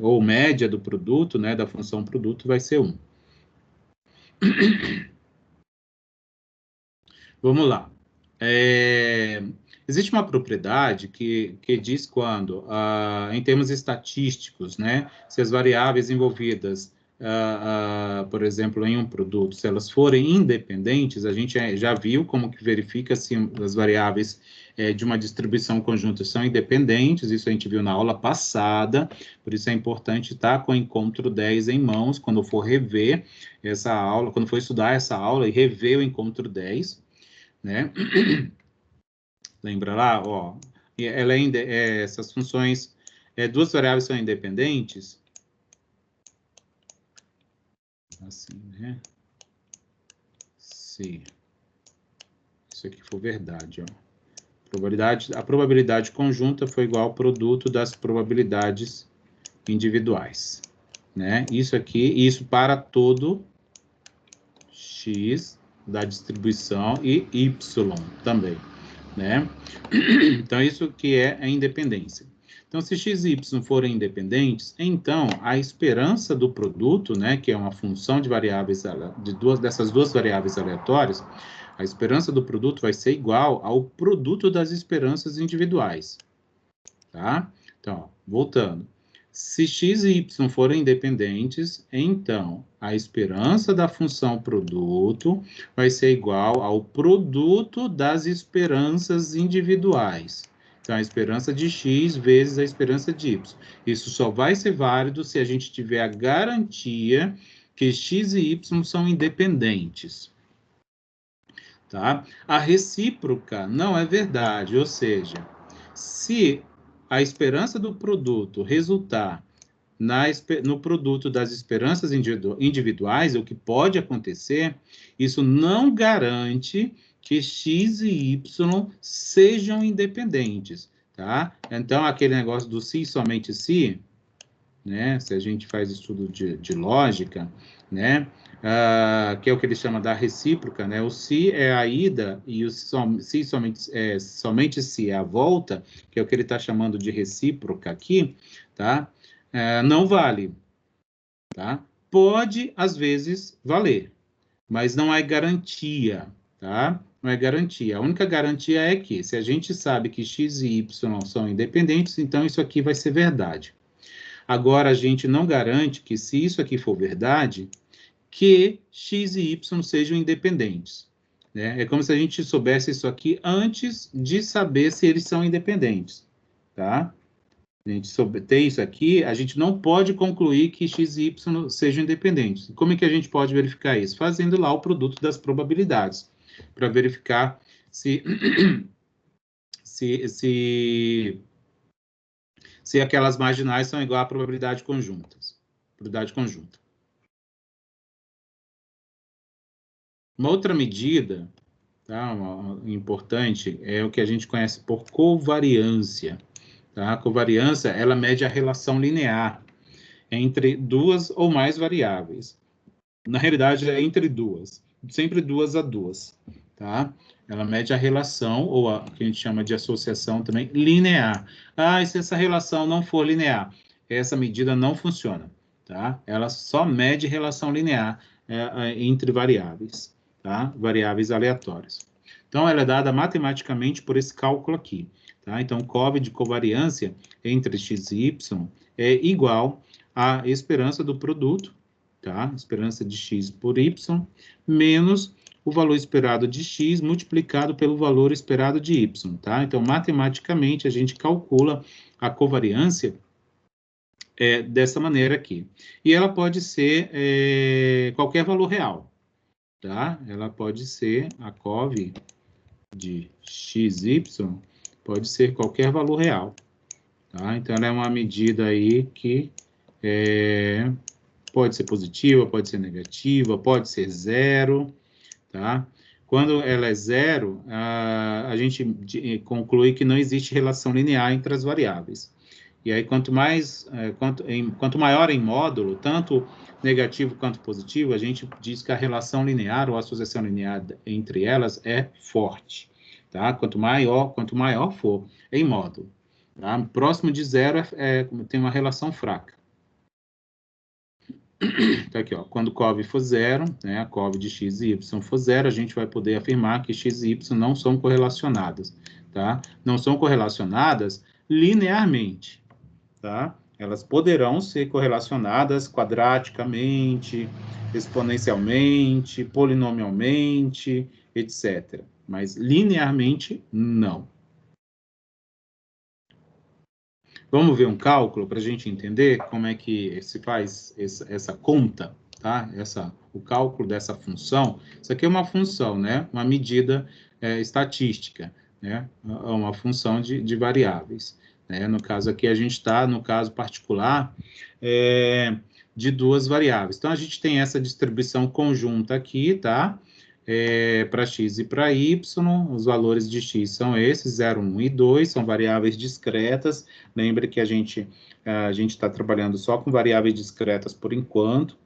ou média do produto, né, da função produto, vai ser 1. Vamos lá. Existe uma propriedade que diz quando, em termos estatísticos, né, se as variáveis envolvidas, por exemplo, em um produto, se elas forem independentes, a gente já viu como que verifica se as variáveis de uma distribuição conjunta são independentes, isso a gente viu na aula passada, por isso é importante estar com o encontro 10 em mãos, quando for rever essa aula, quando for estudar essa aula e rever o encontro 10, né? Lembra lá, ó, ela essas funções, duas variáveis são independentes, assim, né? Se isso aqui for verdade, ó. A probabilidade conjunta foi igual ao produto das probabilidades individuais, né? Isso aqui, isso para todo x da distribuição e y também, né? Então, isso que é a independência. Então, se x e y forem independentes, então a esperança do produto, né, que é uma função de variáveis, dessas duas variáveis aleatórias, a esperança do produto vai ser igual ao produto das esperanças individuais, tá? Então, ó, voltando. Se x e y forem independentes, então a esperança da função produto vai ser igual ao produto das esperanças individuais. Então, a esperança de x vezes a esperança de y. Isso só vai ser válido se a gente tiver a garantia que x e y são independentes. Tá? A recíproca não é verdade, ou seja, se a esperança do produto resultar no produto das esperanças individuais, o que pode acontecer, isso não garante que x e y sejam independentes. tá? Então, aquele negócio do se e somente se, né? Se a gente faz estudo de lógica, né? Que é o que ele chama da recíproca, né? O se é a ida e o se somente se é a volta, que é o que ele está chamando de recíproca aqui, tá? Não vale, tá? Pode, às vezes, valer, mas não é garantia, tá? Não é garantia. A única garantia é que, se a gente sabe que x e y são independentes, então isso aqui vai ser verdade. Agora, a gente não garante que, se isso aqui for verdade, que x e y sejam independentes, né? É como se a gente soubesse isso aqui antes de saber se eles são independentes, tá? A gente ter isso aqui, a gente não pode concluir que x e y sejam independentes. Como é que a gente pode verificar isso? Fazendo lá o produto das probabilidades, para verificar se, se aquelas marginais são igual à probabilidade conjuntas. Probabilidade conjunta. Uma outra medida, tá, importante, é o que a gente conhece por covariância. Tá? A covariância, ela mede a relação linear entre duas ou mais variáveis. Na realidade, é entre duas, sempre 2 a 2, tá? Ela mede a relação, ou a que a gente chama de associação também, linear. E se essa relação não for linear, essa medida não funciona, tá? Ela só mede relação linear entre variáveis, tá? Variáveis aleatórias. Então, ela é dada matematicamente por esse cálculo aqui, tá? Então, COV de covariância entre x e y é igual à esperança do produto, tá? Esperança de x por y, menos o valor esperado de x multiplicado pelo valor esperado de y, tá? Então, matematicamente, a gente calcula a covariância dessa maneira aqui. E ela pode ser qualquer valor real, tá? Ela pode ser, a cov de xy, pode ser qualquer valor real, tá? Então, ela é uma medida aí que pode ser positiva, pode ser negativa, pode ser zero, tá? Quando ela é zero, a gente conclui que não existe relação linear entre as variáveis. E aí, quanto maior em módulo, tanto negativo quanto positivo, a gente diz que a relação linear ou a associação linear entre elas é forte, tá? Quanto maior for em módulo, tá? Próximo de zero tem uma relação fraca. Tá aqui, ó, quando COV for zero, né, a COV de x e y for zero, a gente vai poder afirmar que x e y não são correlacionadas, tá? Não são correlacionadas linearmente, tá? Elas poderão ser correlacionadas quadraticamente, exponencialmente, polinomialmente, etc. Mas linearmente, não. Vamos ver um cálculo para a gente entender como é que se faz essa conta, tá? O cálculo dessa função. Isso aqui é uma função, né? Uma medida estatística, né? Uma função de variáveis, né? No caso aqui, a gente está, no caso particular, de duas variáveis. Então, a gente tem essa distribuição conjunta aqui, tá? Para x e para y, os valores de x são esses, 0, 1 e 2, são variáveis discretas. Lembre que a gente está trabalhando só com variáveis discretas por enquanto.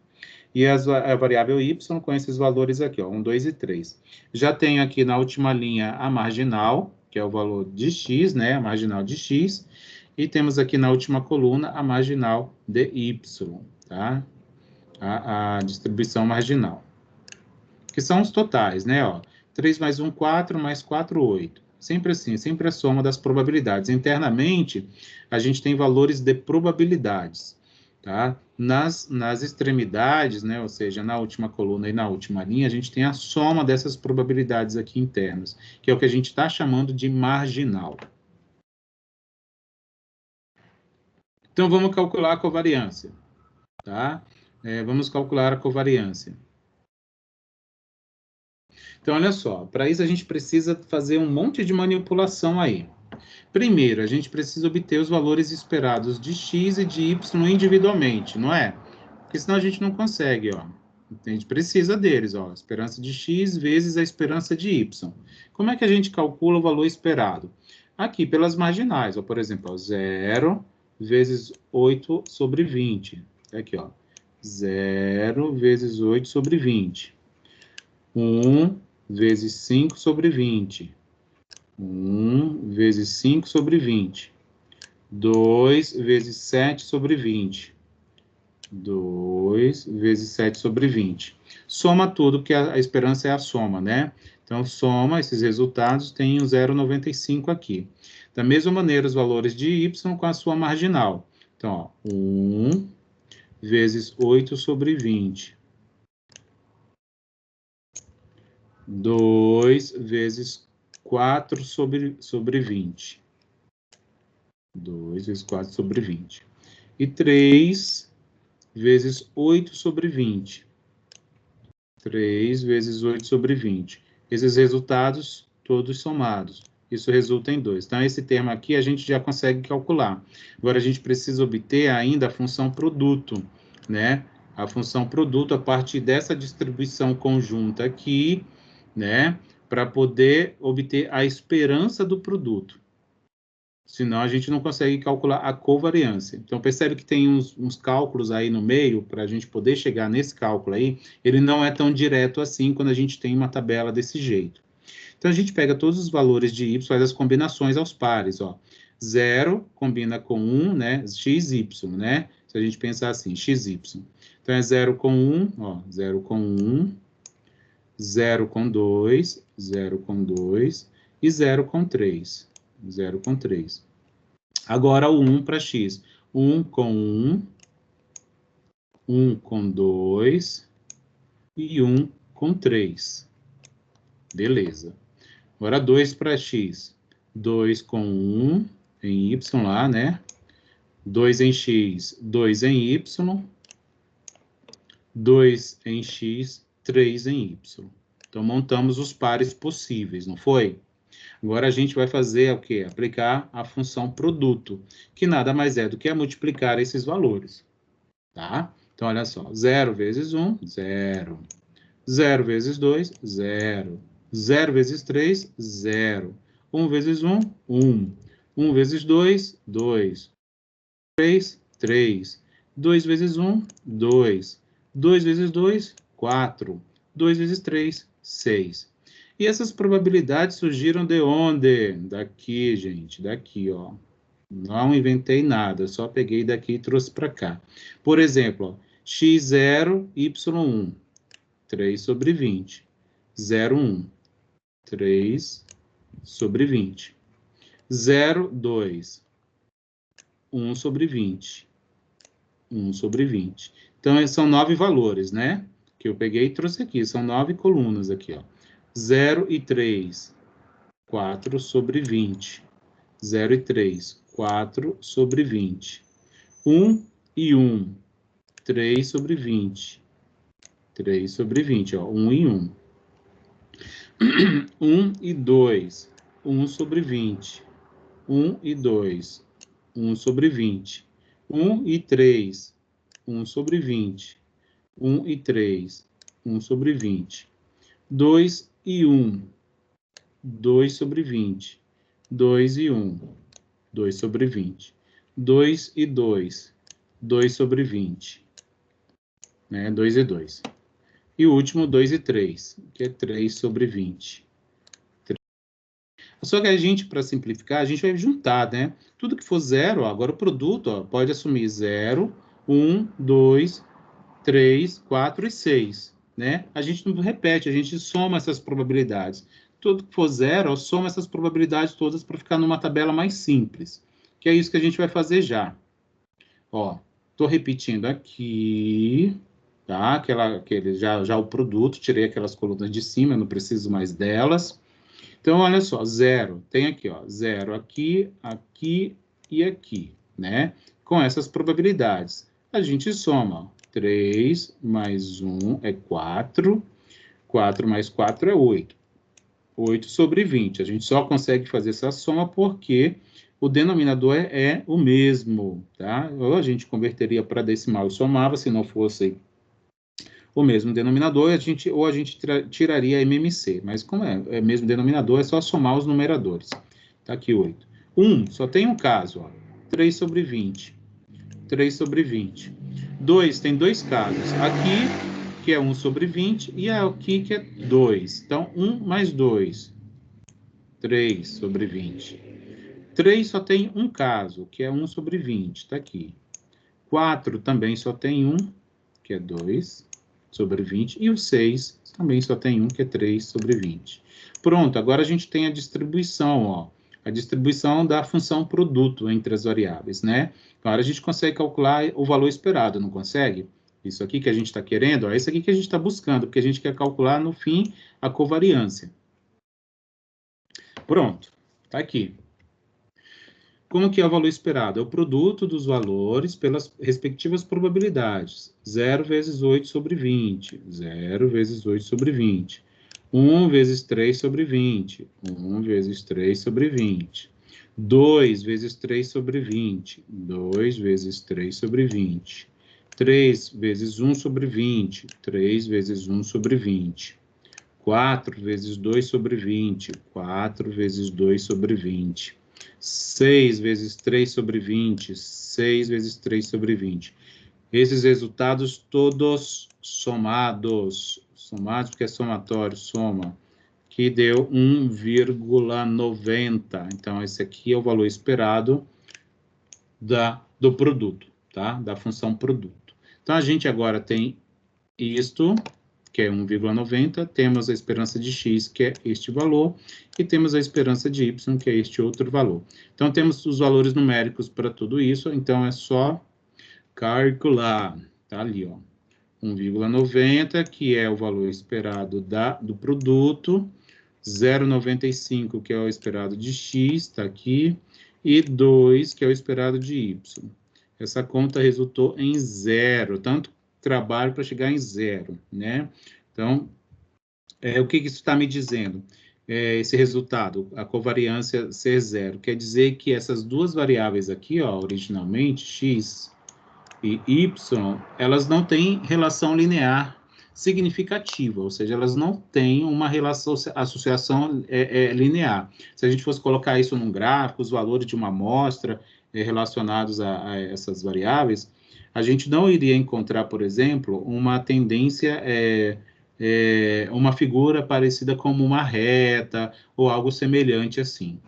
E a variável y com esses valores aqui, ó, 1, 2 e 3. Já tenho aqui na última linha a marginal, que é o valor de x, né, a marginal de x. E temos aqui na última coluna a marginal de y, tá? A distribuição marginal. Que são os totais, né? Ó, 3 mais 1, 4, mais 4, 8. Sempre assim, sempre a soma das probabilidades. Internamente, a gente tem valores de probabilidades, tá? Nas extremidades, né? Ou seja, na última coluna e na última linha, a gente tem a soma dessas probabilidades aqui internas, que é o que a gente está chamando de marginal. Então, vamos calcular a covariância, tá? Vamos calcular a covariância. Então, olha só, para isso a gente precisa fazer um monte de manipulação aí. Primeiro, a gente precisa obter os valores esperados de x e de y individualmente, não é? Porque senão a gente não consegue, ó. A gente precisa deles, ó. A esperança de x vezes a esperança de y. Como é que a gente calcula o valor esperado? aqui pelas marginais, ó, por exemplo, ó, 0 vezes 8 sobre 20. Aqui, ó, 0 vezes 8 sobre 20. 1 vezes 5 sobre 20. 1 vezes 5 sobre 20. 2 vezes 7 sobre 20. 2 vezes 7 sobre 20. Soma tudo, porque a esperança é a soma, né? Então, soma esses resultados, tem o 0,95 aqui. Da mesma maneira, os valores de y com a sua marginal. Então, ó, 1 vezes 8 sobre 20. 2 vezes 4 sobre 20. 2 vezes 4 sobre 20. E 3 vezes 8 sobre 20. 3 vezes 8 sobre 20. Esses resultados, todos somados. Isso resulta em 2. Então, esse termo aqui a gente já consegue calcular. Agora, a gente precisa obter ainda a função produto, né? A função produto a partir dessa distribuição conjunta aqui, né? Para poder obter a esperança do produto. Senão, a gente não consegue calcular a covariância. Então, percebe que tem uns cálculos aí no meio, para a gente poder chegar nesse cálculo aí, ele não é tão direto assim quando a gente tem uma tabela desse jeito. Então, a gente pega todos os valores de y, faz as combinações aos pares, ó. 0 combina com 1, né? xy, né? Se a gente pensar assim, xy. Então, é 0 com 1, ó, 0 com 1, 0 com 2, 0 com 2 e 0 com 3. 0 com 3. Agora o 1 para x. 1 com 1, 1 com 2 e 1 com 3. Beleza. Agora 2 para x. 2 com 1 em y lá, né? 2 em x, 2 em y. 2 em x, 3 em y. Então, montamos os pares possíveis, não foi? Agora, a gente vai fazer o quê? Aplicar a função produto, que nada mais é do que multiplicar esses valores, tá? Então, olha só, 0 vezes 1, 0. 0 vezes 2, 0. 0 vezes 3, 0. 1 vezes 1, 1. 1 vezes 2, 2. 3, 3. 2 vezes 1, 2. 2 vezes 2, 4. 2 vezes 3, 6. E essas probabilidades surgiram de onde? Daqui, gente, daqui, ó. Não inventei nada, só peguei daqui e trouxe para cá. Por exemplo, ó, x0, y1, 3 sobre 20. 0, 1, 3 sobre 20. 0, 2, 1 sobre 20. 1 sobre 20. Então, são 9 valores, né? Que eu peguei e trouxe aqui. São 9 colunas aqui, ó. 0 e 3, 4 sobre 20. 0 e 3, 4 sobre 20. 1 e 1, 3 sobre 20. 3 sobre 20, ó. 1 e 1. 1 e 2, 1 sobre 20. 1 e 2, 1 sobre 20. 1 e 3, 1 sobre 20. 1 e 3, 1 sobre 20. 2 e 1, 2 sobre 20. 2 e 1, 2 sobre 20. 2 e 2, 2 sobre 20. Né? 2 e 2. E o último, 2 e 3, que é 3 sobre 20. Só que a gente, para simplificar, a gente vai juntar, né? Tudo que for zero, ó, agora o produto, ó, pode assumir 0, 1, 2, 3, 4 e 6, né? A gente não repete, a gente soma essas probabilidades. Tudo que for zero, ó, soma essas probabilidades todas para ficar numa tabela mais simples, que é isso que a gente vai fazer já. Ó, tô repetindo aqui, tá? Já o produto, tirei aquelas colunas de cima, não preciso mais delas. Então, olha só, 0, tem aqui, ó, 0 aqui, aqui e aqui, né? Com essas probabilidades. A gente soma, ó, 3 mais 1 é 4, 4 mais 4 é 8. 8 sobre 20. A gente só consegue fazer essa soma porque o denominador é o mesmo, tá? Ou a gente converteria para decimal e somava, se não fosse o mesmo denominador, ou a gente tiraria MMC, mas como é mesmo denominador, é só somar os numeradores. Tá aqui 8. 1 só tem um caso, ó, 3 sobre 20. 3 sobre 20. 2 tem dois casos. Aqui, que é 1 sobre 20, e aqui, que é 2. Então, 1 mais 2. 3 sobre 20. 3 só tem um caso, que é 1 sobre 20. Está aqui. 4 também só tem um, que é 2 sobre 20. E o 6 também só tem um, que é 3 sobre 20. Pronto, agora a gente tem a distribuição, ó. A distribuição da função produto entre as variáveis, né? Agora a gente consegue calcular o valor esperado, não consegue? Isso aqui que a gente está querendo, ó, é isso aqui que a gente está buscando, porque a gente quer calcular, no fim, a covariância. Pronto, está aqui. Como que é o valor esperado? É o produto dos valores pelas respectivas probabilidades. 0 vezes 8 sobre 20. 0 vezes 8 sobre 20. 1 vezes 3 sobre 20. 1 vezes 3 sobre 20. 2 vezes 3 sobre 20. 2 vezes 3 sobre 20. 3 vezes 1 sobre 20. 3 vezes 1 sobre 20. 4 vezes 2 sobre 20. 4 vezes 2 sobre 20. 6 vezes 3 sobre 20. 6 vezes 3 sobre 20. Esses resultados todos somados, porque é somatório, soma, que deu 1,90. Então, esse aqui é o valor esperado do produto, tá? Da função produto. Então, a gente agora tem isto, que é 1,90, temos a esperança de x, que é este valor, e temos a esperança de y, que é este outro valor. Então, temos os valores numéricos para tudo isso, então é só calcular, tá ali, ó, 1,90, que é o valor esperado do produto, 0,95, que é o esperado de x, está aqui, e 2, que é o esperado de y. Essa conta resultou em 0, tanto trabalho para chegar em 0, né? Então, o que isso está me dizendo? Esse resultado, a covariância ser 0, quer dizer que essas duas variáveis aqui, ó, originalmente, x e y, elas não têm relação linear significativa, ou seja, elas não têm uma associação linear. Se a gente fosse colocar isso num gráfico, os valores de uma amostra relacionados a essas variáveis, a gente não iria encontrar, por exemplo, uma tendência, uma figura parecida como uma reta, ou algo semelhante assim.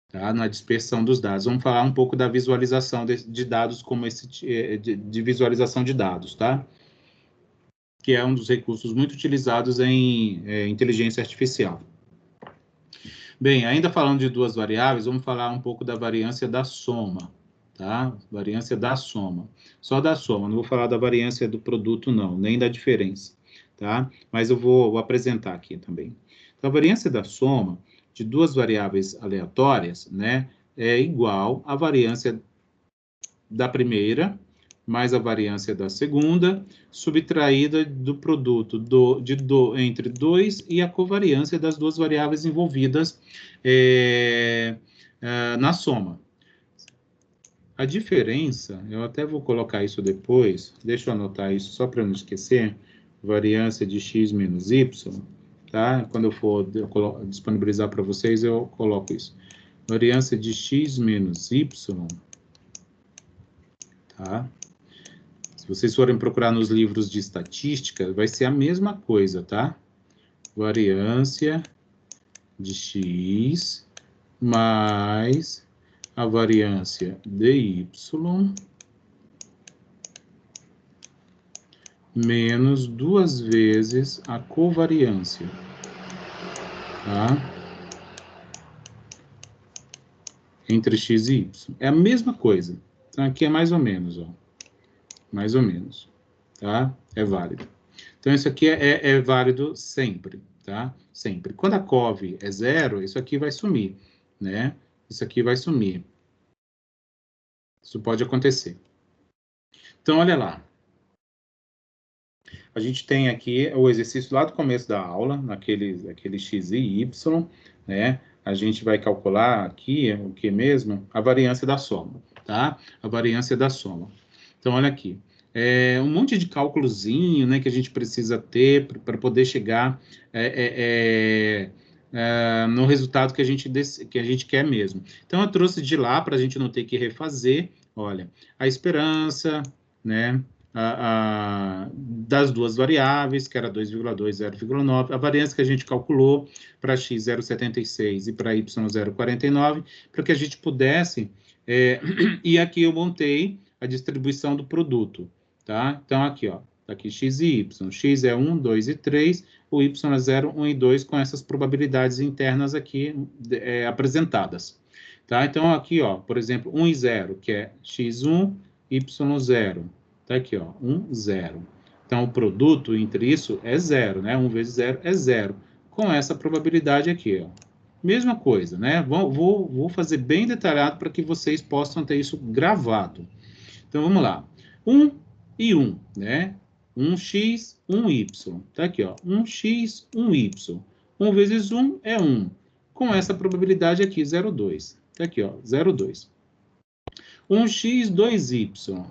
Tá? Na dispersão dos dados. Vamos falar um pouco da visualização de dados, como esse de visualização de dados, tá? Que é um dos recursos muito utilizados em inteligência artificial. Bem, ainda falando de duas variáveis, vamos falar um pouco da variância da soma, tá? Variância da soma. Só da soma, não vou falar da variância do produto, não, nem da diferença, tá? Mas eu vou apresentar aqui também. Então, a variância da soma de duas variáveis aleatórias, né, é igual à variância da primeira mais a variância da segunda, subtraída do produto entre 2 e a covariância das duas variáveis envolvidas na soma. A diferença, eu até vou colocar isso depois, deixa eu anotar isso só para não esquecer, variância de x menos y, tá? Quando eu for disponibilizar para vocês, eu coloco isso. Variância de x menos y, tá? Se vocês forem procurar nos livros de estatística, vai ser a mesma coisa, tá? Variância de x mais a variância de y menos 2 vezes a covariância, tá? Entre x e y. É a mesma coisa. Então, aqui é mais ou menos, ó. Mais ou menos, tá? É válido. Então, isso aqui é válido sempre, tá? Sempre. Quando a cov é 0, isso aqui vai sumir, né? Isso aqui vai sumir. Isso pode acontecer. Então, olha lá. A gente tem aqui o exercício lá do começo da aula, naquele x e y, né? A gente vai calcular aqui, o que mesmo? A variância da soma, tá? A variância da soma. Então, olha aqui. Um monte de cálculozinho, né, que a gente precisa ter para poder chegar no resultado que a gente quer mesmo. Então, eu trouxe de lá para a gente não ter que refazer. Olha, a esperança, né, das duas variáveis, que era 2,2 e 0,9, a variância que a gente calculou para x 0,76 e para y 0,49, para que a gente pudesse... e aqui eu montei a distribuição do produto, tá? Então, aqui, ó, tá aqui x e y. X é 1, 2 e 3, o y é 0, 1 e 2, com essas probabilidades internas aqui apresentadas. Tá? Então, aqui, ó, por exemplo, 1 e 0, que é x1, y0. Tá aqui, ó, 1, 0. Então, o produto entre isso é 0, né? 1 vezes 0 é 0. Com essa probabilidade aqui, ó. Mesma coisa, né? Vou fazer bem detalhado para que vocês possam ter isso gravado. Então, vamos lá. 1 e 1, né? 1x, 1y. Tá aqui, ó. 1x, 1y. 1 vezes 1 é 1. Com essa probabilidade aqui, 0,2. Tá aqui, ó, 0,2. 1x, 2y.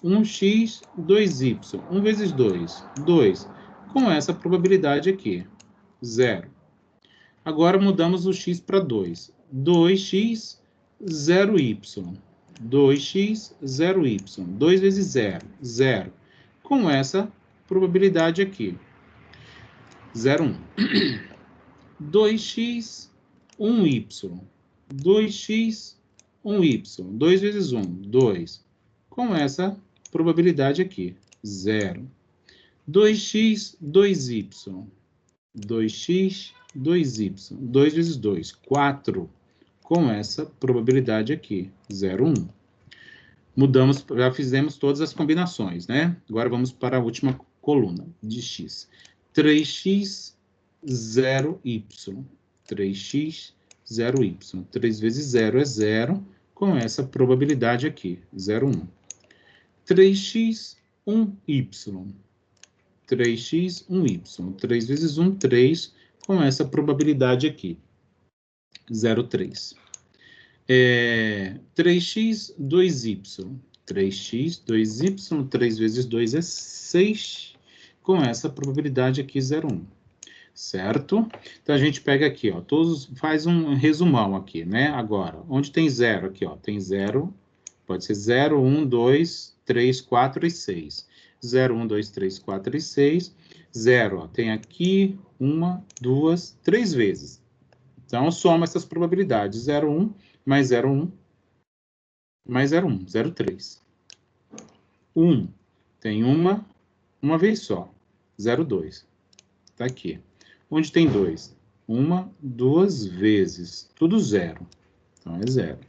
1x, 2y. 1 vezes 2, 2. Com essa probabilidade aqui, 0. Agora mudamos o x para 2. 2x, 0y. 2x, 0y. 2 vezes 0, 0. Com essa probabilidade aqui, 0,1. 2x, 1y. 2x, 1y. 2 vezes 1, 2. Com essa probabilidade aqui, 0. 2x, 2y. 2x, 2y. 2 vezes 2, 4. Com essa probabilidade aqui, 0,1. Mudamos, já fizemos todas as combinações, né? Agora vamos para a última coluna de x. 3x, 0y. 3x, 0y. 3 vezes 0 é 0, com essa probabilidade aqui, 0,1. 3x, 1y. 3x, 1y. 3 vezes 1, 3, com essa probabilidade aqui, 0,3. 3x, 2y. 3x, 2y. 3 vezes 2 é 6, com essa probabilidade aqui, 0,1. Certo? Então, a gente pega aqui, ó, faz um resumão aqui, né? Agora, onde tem 0 aqui, ó, tem 0, pode ser 0, 1, 2, 3, 4 e 6. 0, 1, 2, 3, 4 e 6. 0, ó, tem aqui 1, 2, 3 vezes. Então, soma essas probabilidades. 0, 1, mais 0, 1, mais 0, 1, 0, 3. 1, tem uma vez só. 0, 2. Tá aqui. Onde tem 2? 1, 2 vezes. Tudo 0. Então, é 0.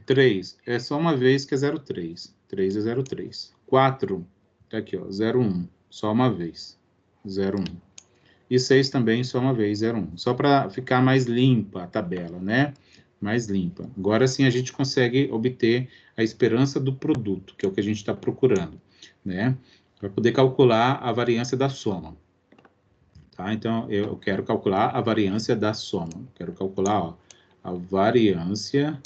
3, é só uma vez que é 0,3. 3 é 0,3. 4, tá aqui, ó, 0,1. Só uma vez. 0,1. E 6 também, só uma vez, 0,1. Só para ficar mais limpa a tabela, né? Mais limpa. Agora sim a gente consegue obter a esperança do produto, que é o que a gente está procurando, né? Para poder calcular a variância da soma. Tá? Então, eu quero calcular a variância da soma. Quero calcular, ó, a variância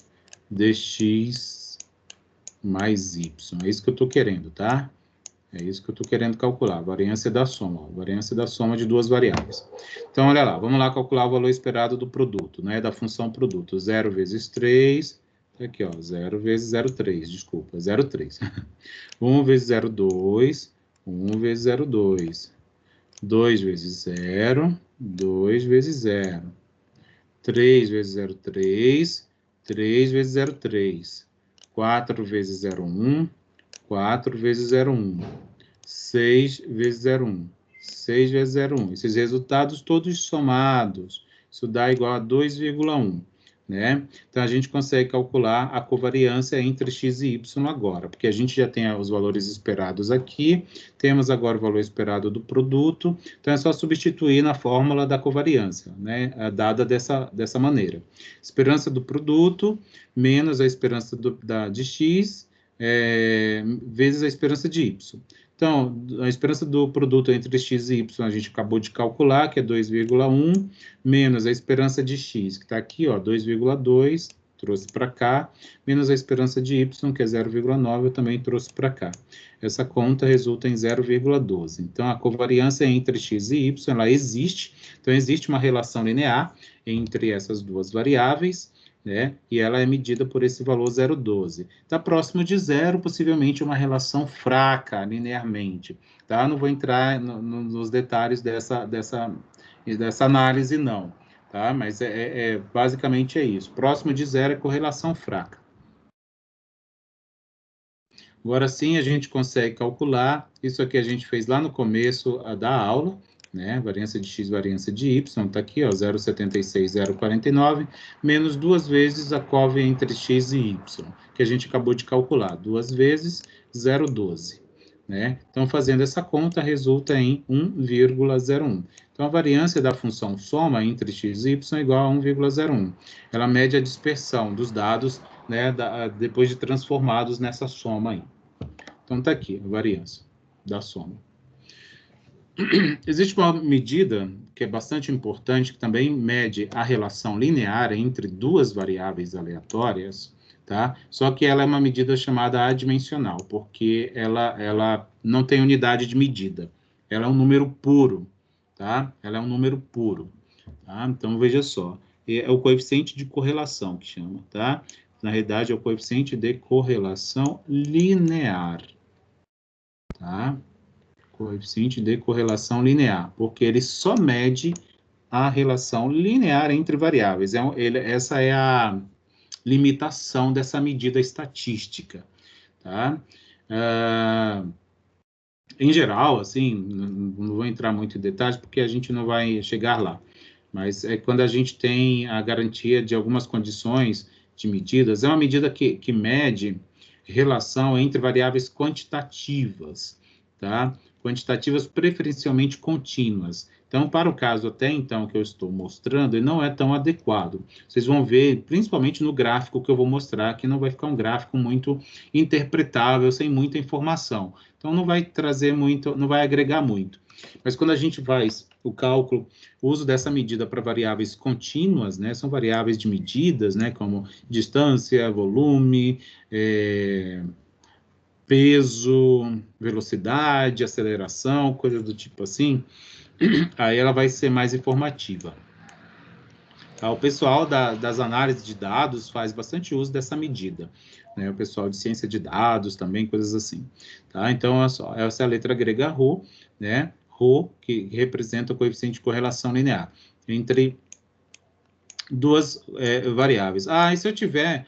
de x mais y. É isso que eu estou querendo, tá? É isso que eu estou querendo calcular, a variância da soma. A variância da soma de duas variáveis. Então, olha lá, vamos lá calcular o valor esperado do produto, né? Da função produto. 0 vezes 3, tá aqui, ó, 0 vezes 0,3, desculpa, 0,3. 1 vezes 0,2, 1 vezes 0,2. 2 vezes 0, 2 vezes 0. 3 vezes 0,3, 3 vezes 0,3. 4 vezes 0,1, 4 vezes 0,1. 6 vezes 0,1. 6 vezes 0,1. Esses resultados todos somados, isso dá igual a 2,1. Né? Então, a gente consegue calcular a covariância entre x e y agora, porque a gente já tem os valores esperados aqui, temos agora o valor esperado do produto, então é só substituir na fórmula da covariância, né? Dada dessa maneira. Esperança do produto menos a esperança de x vezes a esperança de y. Então, a esperança do produto entre x e y a gente acabou de calcular, que é 2,1, menos a esperança de x, que está aqui, ó, 2,2, trouxe para cá, menos a esperança de y, que é 0,9, eu também trouxe para cá. Essa conta resulta em 0,12. Então, a covariância entre x e y, ela existe. Então, existe uma relação linear entre essas duas variáveis, né? E ela é medida por esse valor 0,12. Está próximo de zero, possivelmente uma relação fraca linearmente, tá? Não vou entrar nos detalhes dessa análise, não, tá? Mas basicamente é isso. Próximo de zero é correlação fraca. Agora sim, a gente consegue calcular, isso aqui a gente fez lá no começo da aula, né? Variância de x, variância de y, está aqui, ó, 0,76, 0,49, menos 2 vezes a cov entre x e y, que a gente acabou de calcular, 2 vezes 0,12, né? Então, fazendo essa conta, resulta em 1,01. Então, a variância da função soma entre x e y é igual a 1,01. Ela mede a dispersão dos dados, né, depois de transformados nessa soma aí. Então, está aqui a variância da soma. Existe uma medida que é bastante importante, que também mede a relação linear entre duas variáveis aleatórias, tá? Só que ela é uma medida chamada adimensional, porque ela não tem unidade de medida. Ela é um número puro, tá? Ela é um número puro, tá? Então, veja só. É o coeficiente de correlação que chama, tá? Na realidade, é o coeficiente de correlação linear, tá? Coeficiente de correlação linear, porque ele só mede a relação linear entre variáveis. Essa é a limitação dessa medida estatística, tá? Em geral, assim, não vou entrar muito em detalhes, porque a gente não vai chegar lá, mas é quando a gente tem a garantia de algumas condições de medidas, é uma medida que mede relação entre variáveis quantitativas, tá? Quantitativas preferencialmente contínuas. Então, para o caso até então que eu estou mostrando, ele não é tão adequado. Vocês vão ver, principalmente no gráfico que eu vou mostrar, que não vai ficar um gráfico muito interpretável, sem muita informação. Então, não vai trazer muito, não vai agregar muito. Mas quando a gente faz o cálculo, o uso dessa medida para variáveis contínuas, né, são variáveis de medidas, né, como distância, volume, peso, velocidade, aceleração, coisas do tipo assim, aí ela vai ser mais informativa. Tá? O pessoal das análises de dados faz bastante uso dessa medida, né? O pessoal de ciência de dados também, coisas assim. Tá? Então, essa é a letra grega ρ, né? ρ, que representa o coeficiente de correlação linear entre duas variáveis. E se eu tiver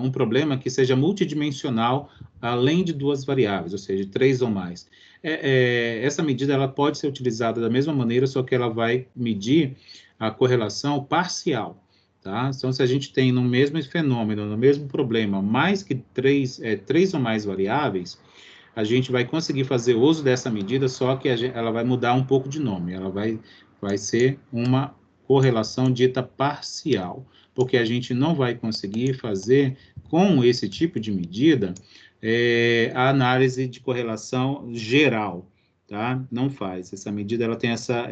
um problema que seja multidimensional, além de duas variáveis, ou seja, 3 ou mais. Essa medida ela pode ser utilizada da mesma maneira, só que ela vai medir a correlação parcial. Tá? Então, se a gente tem no mesmo fenômeno, no mesmo problema, mais que três ou mais variáveis, a gente vai conseguir fazer uso dessa medida, só que ela vai mudar um pouco de nome. Ela vai ser uma correlação dita parcial, porque a gente não vai conseguir fazer, com esse tipo de medida, a análise de correlação geral, tá? Não faz. Essa medida, ela tem essa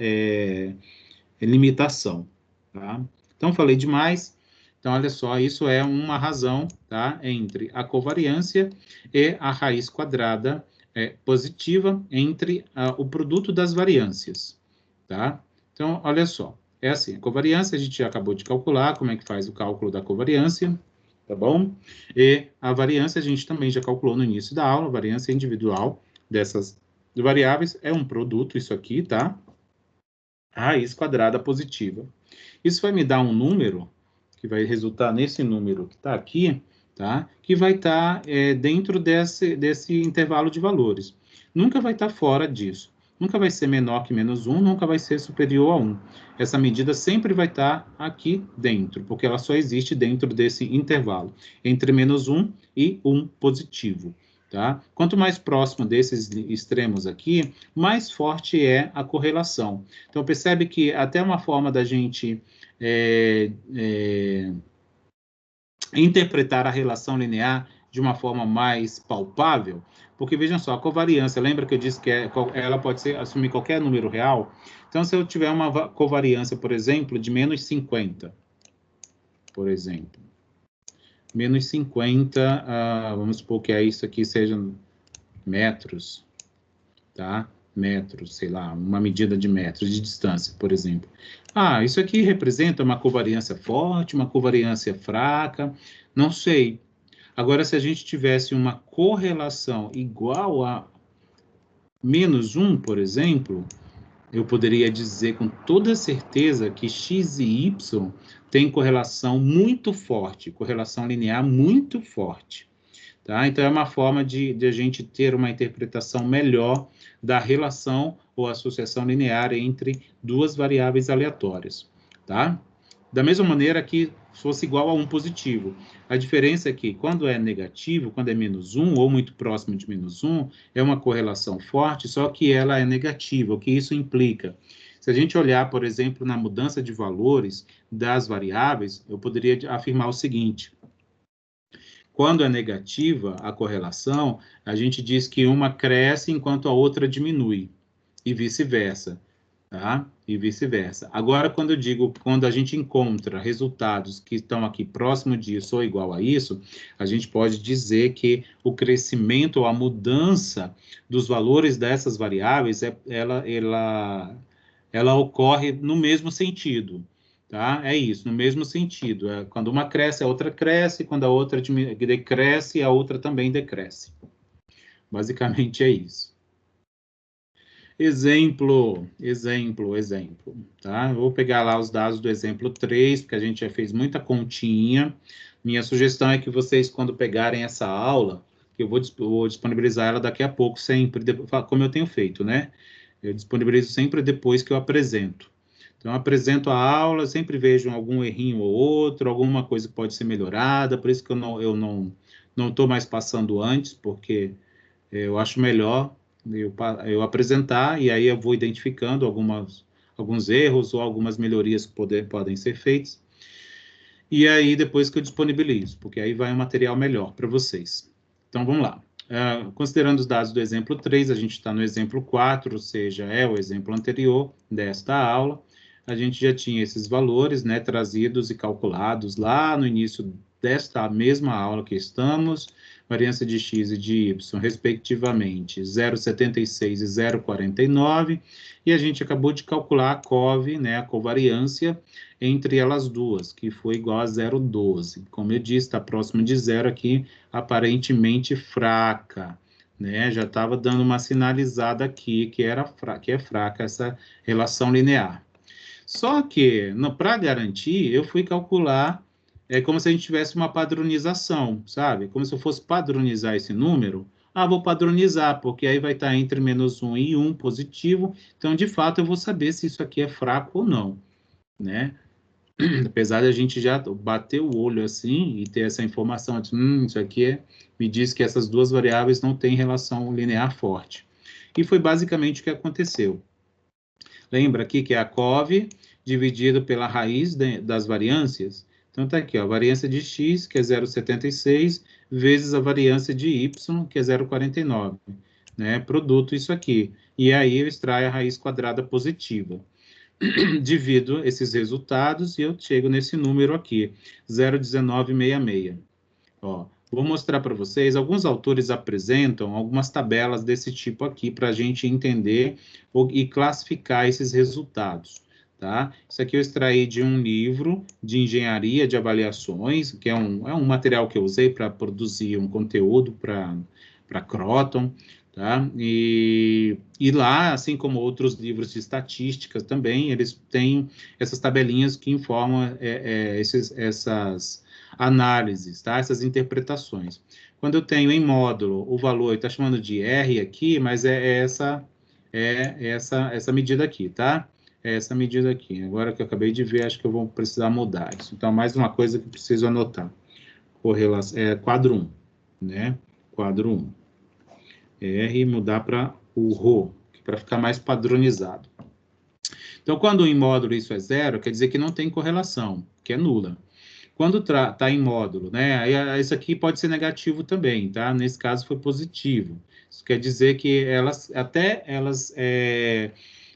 limitação, tá? Então, falei demais. Então, olha só, isso é uma razão, tá? Entre a covariância e a raiz quadrada positiva entre o produto das variâncias, tá? Então, olha só. É assim, a covariância a gente já acabou de calcular, como é que faz o cálculo da covariância, tá bom? E a variância a gente também já calculou no início da aula, a variância individual dessas variáveis é um produto, isso aqui, tá? Raiz quadrada positiva. Isso vai me dar um número, que vai resultar nesse número que está aqui, tá? Que vai estar dentro desse intervalo de valores. Nunca vai estar fora disso. Nunca vai ser menor que menos 1, nunca vai ser superior a 1. Essa medida sempre vai estar aqui dentro, porque ela só existe dentro desse intervalo, entre menos 1 e 1 positivo. Tá? Quanto mais próximo desses extremos aqui, mais forte é a correlação. Então, percebe que até uma forma da gente interpretar a relação linear de uma forma mais palpável, porque vejam só, a covariância, lembra que eu disse que ela pode assumir qualquer número real? Então, se eu tiver uma covariância, por exemplo, de menos 50, por exemplo. Menos 50, vamos supor que isso aqui seja metros, tá? Metros, sei lá, uma medida de metros de distância, por exemplo. Isso aqui representa uma covariância forte, uma covariância fraca, não sei. Agora, se a gente tivesse uma correlação igual a menos 1, por exemplo, eu poderia dizer com toda certeza que x e y têm correlação muito forte, correlação linear muito forte. Tá? Então, é uma forma de a gente ter uma interpretação melhor da relação ou associação linear entre duas variáveis aleatórias. Tá? Da mesma maneira que fosse igual a 1 positivo. A diferença é que, quando é negativo, quando é menos 1, ou muito próximo de menos 1, é uma correlação forte, só que ela é negativa. O que isso implica? Se a gente olhar, por exemplo, na mudança de valores das variáveis, eu poderia afirmar o seguinte: quando é negativa a correlação, a gente diz que uma cresce enquanto a outra diminui, e vice-versa, tá? E vice-versa. Agora, quando a gente encontra resultados que estão aqui próximo disso ou igual a isso, a gente pode dizer que o crescimento ou a mudança dos valores dessas variáveis, ela ocorre no mesmo sentido. Tá? É isso, no mesmo sentido. Quando uma cresce, a outra cresce, quando a outra decresce, a outra também decresce. Basicamente é isso. Exemplo, tá? Eu vou pegar lá os dados do exemplo 3, porque a gente já fez muita continha. Minha sugestão é que vocês, quando pegarem essa aula, que eu vou disponibilizar ela daqui a pouco, sempre, como eu tenho feito, né? Eu disponibilizo sempre depois que eu apresento. Então, eu apresento a aula, sempre vejo algum errinho ou outro, alguma coisa que pode ser melhorada, por isso que eu não estou mais passando antes, porque eu acho melhor eu apresentar, e aí eu vou identificando alguns erros ou algumas melhorias que podem ser feitas, e aí depois que eu disponibilizo, porque aí vai um material melhor para vocês. Então, vamos lá. Considerando os dados do exemplo 3, a gente está no exemplo 4, ou seja, é o exemplo anterior desta aula. A gente já tinha esses valores, né, trazidos e calculados lá no início desta mesma aula que estamos, variância de x e de y, respectivamente, 0,76 e 0,49, e a gente acabou de calcular a COV, né, a covariância entre elas duas, que foi igual a 0,12. Como eu disse, está próximo de zero aqui, aparentemente fraca, né? Já estava dando uma sinalizada aqui que é fraca essa relação linear. Só que, para garantir, eu fui calcular, como se a gente tivesse uma padronização, sabe? Como se eu fosse padronizar esse número. Vou padronizar, porque aí vai estar entre menos 1 e 1 positivo, então, de fato, eu vou saber se isso aqui é fraco ou não, né? Apesar de a gente já bater o olho assim e ter essa informação de, isso aqui me diz que essas duas variáveis não têm relação linear forte. E foi basicamente o que aconteceu. Lembra aqui que é a COV dividido pela raiz das variâncias? Então, está aqui, ó, a variância de x, que é 0,76, vezes a variância de y, que é 0,49. Né? Produto isso aqui. E aí eu extraio a raiz quadrada positiva. Divido esses resultados e eu chego nesse número aqui, 0,1966. Ó, vou mostrar para vocês, alguns autores apresentam algumas tabelas desse tipo aqui para a gente entender e classificar esses resultados, tá? Isso aqui eu extraí de um livro de engenharia de avaliações, que é um material que eu usei para produzir um conteúdo para Croton, tá? E lá, assim como outros livros de estatística também, eles têm essas tabelinhas que informam essas análises, tá? Essas interpretações. Quando eu tenho em módulo o valor, está chamando de R aqui, mas é essa medida aqui, tá? É essa medida aqui. Agora que eu acabei de ver, acho que eu vou precisar mudar isso. Então, mais uma coisa que preciso anotar. Quadro 1, né? Quadro 1. R mudar para o ρ, para ficar mais padronizado. Então, quando em módulo isso é zero, quer dizer que não tem correlação, que é nula. Quando está em módulo, né, aí isso aqui pode ser negativo também, tá? Nesse caso foi positivo. Isso quer dizer que elas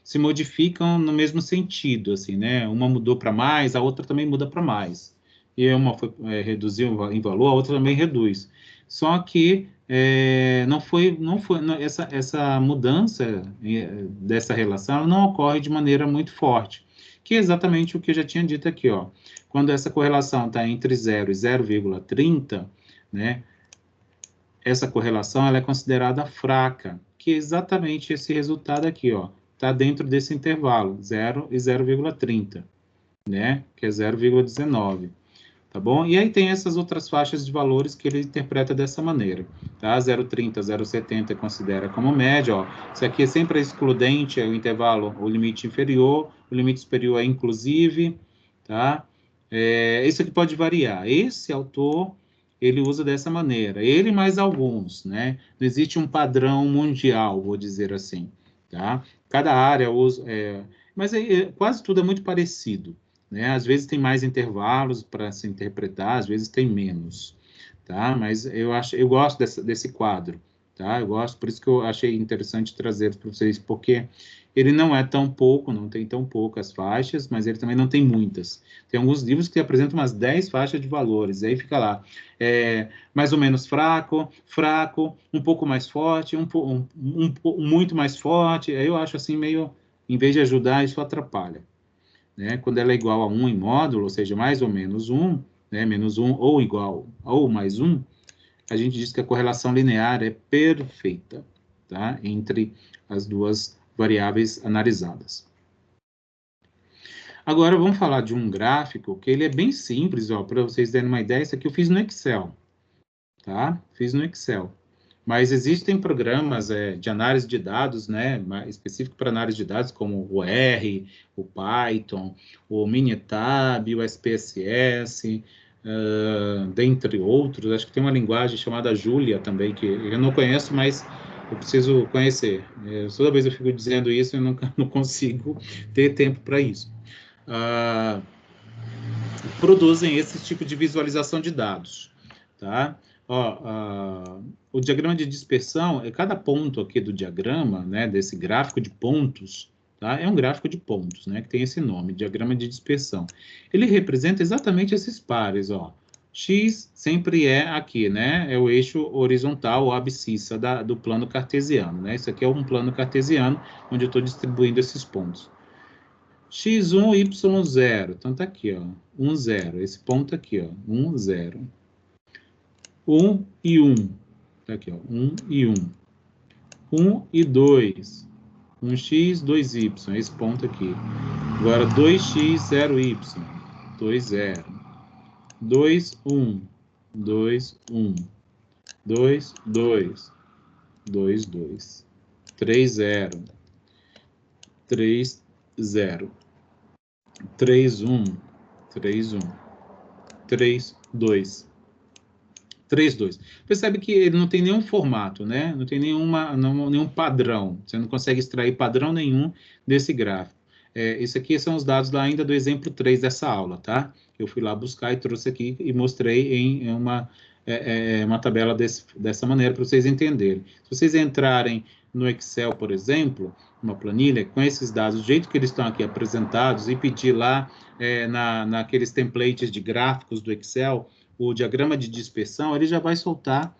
se modificam no mesmo sentido, assim, né? Uma mudou para mais, a outra também muda para mais. e uma foi, reduziu em valor, a outra também reduz. Só que essa mudança dessa relação não ocorre de maneira muito forte, que é exatamente o que eu já tinha dito aqui, ó. Quando essa correlação está entre 0 e 0,30, né, essa correlação ela é considerada fraca, que é exatamente esse resultado aqui, ó. Está dentro desse intervalo, 0 e 0,30, né, que é 0,19. Tá bom? E aí tem essas outras faixas de valores que ele interpreta dessa maneira, tá? 0,30, 0,70 considera como média, ó. Isso aqui é sempre excludente, é o intervalo, o limite inferior, o limite superior é inclusive, tá? Isso aqui pode variar. Esse autor, ele usa dessa maneira. Ele mais alguns, né? Não existe um padrão mundial, vou dizer assim, tá? Cada área usa... mas quase tudo é muito parecido, né? Às vezes tem mais intervalos para se interpretar, às vezes tem menos, tá? Mas eu gosto desse quadro, tá? Eu gosto, por isso que eu achei interessante trazer para vocês, porque ele não é tão pouco, não tem tão poucas faixas, mas ele também não tem muitas. Tem alguns livros que apresentam umas 10 faixas de valores, aí fica lá, mais ou menos fraco, um pouco mais forte, muito mais forte, aí eu acho assim meio, em vez de ajudar, isso atrapalha. Né? Quando ela é igual a 1 em módulo, ou seja, mais ou menos 1, né? Menos 1 ou igual ou mais 1, a gente diz que a correlação linear é perfeita, tá? Entre as duas variáveis analisadas. Agora, vamos falar de um gráfico que ele é bem simples, ó, para vocês terem uma ideia. Isso aqui eu fiz no Excel, tá? Fiz no Excel. Mas existem programas de análise de dados, né, específico para análise de dados, como o R, o Python, o Minitab, o SPSS, dentre outros. Acho que tem uma linguagem chamada Julia também, que eu não conheço, mas eu preciso conhecer. Toda vez eu fico dizendo isso e eu não consigo ter tempo para isso. Produzem esse tipo de visualização de dados, tá? O diagrama de dispersão, cada ponto aqui do diagrama, né, desse gráfico de pontos, tá? É um gráfico de pontos, né, que tem esse nome, diagrama de dispersão. Ele representa exatamente esses pares, ó. X sempre é aqui, né, é o eixo horizontal, ou abscissa do plano cartesiano, né? Isso aqui é um plano cartesiano, onde eu estou distribuindo esses pontos. X1, Y0, então tá aqui, ó, 1, 0, esse ponto aqui, ó, 1, 0. 1 e 1. Tá aqui, ó. 1 e 1. 1 e 2. 1x, 2y. Esse ponto aqui. Agora, 2x, 0y. 2, 0. 2, 1. 2, 1. 2, 2. 2, 2. 3, 0. 3, 0. 3, 1. 3, 1. 3, 2. 3, 2. Percebe que ele não tem nenhum formato, né? Não tem nenhum padrão. Você não consegue extrair padrão nenhum desse gráfico. Isso aqui são os dados lá ainda do exemplo 3 dessa aula, tá? Eu fui lá buscar e trouxe aqui e mostrei em uma tabela dessa maneira para vocês entenderem. Se vocês entrarem no Excel, por exemplo, uma planilha, com esses dados, do jeito que eles estão aqui apresentados, e pedir lá naqueles templates de gráficos do Excel, o diagrama de dispersão, ele já vai soltar,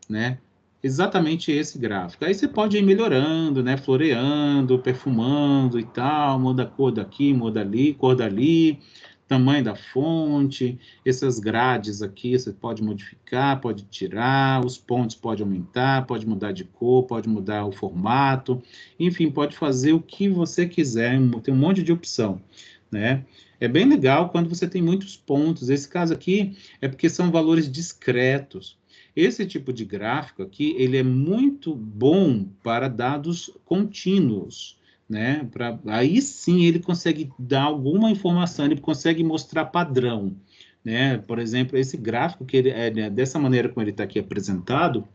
né, exatamente esse gráfico. Aí você pode ir melhorando, né, floreando, perfumando e tal, muda a cor daqui, muda ali, cor dali, tamanho da fonte, essas grades aqui você pode modificar, pode tirar, os pontos pode aumentar, pode mudar de cor, pode mudar o formato, enfim, pode fazer o que você quiser, tem um monte de opção, né? É bem legal quando você tem muitos pontos. Esse caso aqui é porque são valores discretos. Esse tipo de gráfico aqui, ele é muito bom para dados contínuos, né? Aí sim ele consegue dar alguma informação, ele consegue mostrar padrão, né? Por exemplo, esse gráfico que ele dessa maneira como ele está aqui apresentado,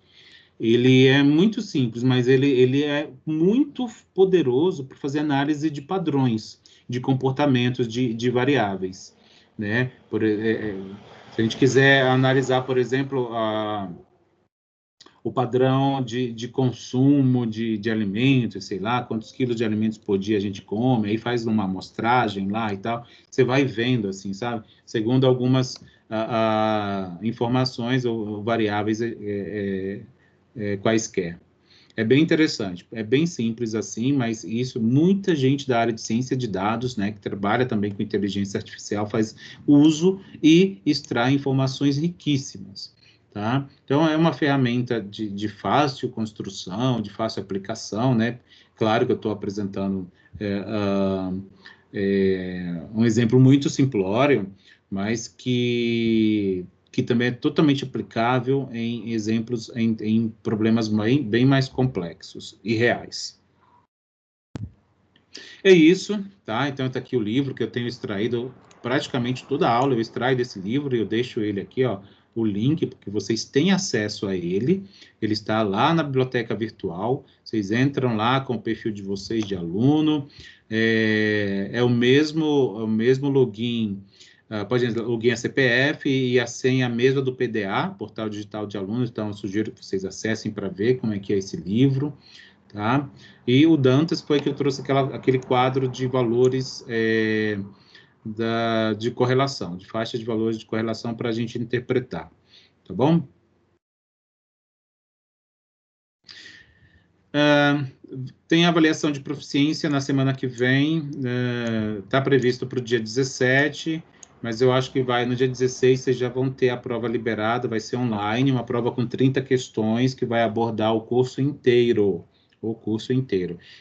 ele é muito simples, mas ele é muito poderoso para fazer análise de padrões, de comportamentos de variáveis, né? Se a gente quiser analisar, por exemplo, o padrão de consumo de alimentos, sei lá, quantos quilos de alimentos por dia a gente come, aí faz uma amostragem lá e tal, você vai vendo, assim, sabe? Segundo algumas informações ou variáveis quaisquer. É bem interessante, é bem simples assim, mas isso, muita gente da área de ciência de dados, né, que trabalha também com inteligência artificial, faz uso e extrai informações riquíssimas, tá? Então, é uma ferramenta de fácil construção, de fácil aplicação, né? Claro que eu estou apresentando um exemplo muito simplório, mas que também é totalmente aplicável em exemplos, em problemas bem mais complexos e reais. É isso, tá? Então, está aqui o livro que eu tenho extraído praticamente toda a aula, eu extraio desse livro e eu deixo ele aqui, ó, o link, porque vocês têm acesso a ele. Ele está lá na biblioteca virtual, vocês entram lá com o perfil de vocês de aluno, é o mesmo login. Pode entrar, login a CPF e a senha mesma do PDA, Portal Digital de Alunos, então eu sugiro que vocês acessem para ver como é que é esse livro, tá? E o Dantas foi que eu trouxe aquele quadro de valores de correlação, de faixa de valores de correlação para a gente interpretar, tá bom? Tem avaliação de proficiência na semana que vem, está previsto para o dia 17, mas eu acho que no dia 16 vocês já vão ter a prova liberada, vai ser online, uma prova com 30 questões que vai abordar o curso inteiro.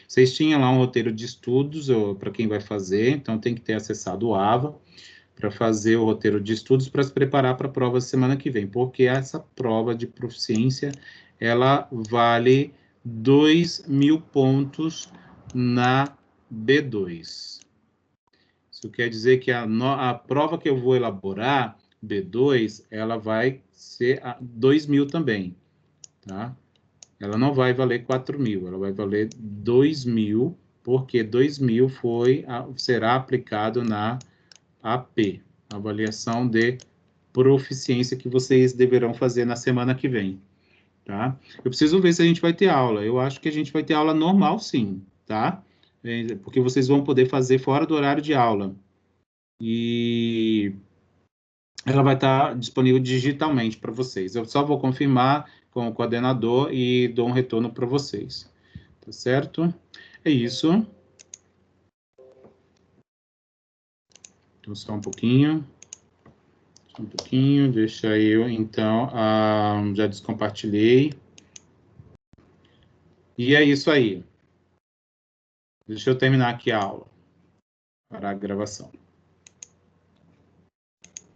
Vocês tinham lá um roteiro de estudos para quem vai fazer, então tem que ter acessado o AVA para fazer o roteiro de estudos para se preparar para a prova semana que vem, porque essa prova de proficiência, ela vale 2.000 pontos na B2. Isso quer dizer que a prova que eu vou elaborar, B2, ela vai ser 2.000 também, tá? Ela não vai valer 4.000, ela vai valer 2.000, porque 2.000 será aplicado na AP, avaliação de proficiência que vocês deverão fazer na semana que vem, tá? Eu preciso ver se a gente vai ter aula. Eu acho que a gente vai ter aula normal, sim, tá? Porque vocês vão poder fazer fora do horário de aula. E ela vai estar disponível digitalmente para vocês. Eu só vou confirmar com o coordenador e dou um retorno para vocês. Tá certo? É isso. Então, só um pouquinho. Deixa eu, então, já descompartilhei. E é isso aí. Deixa eu terminar aqui a aula para a gravação.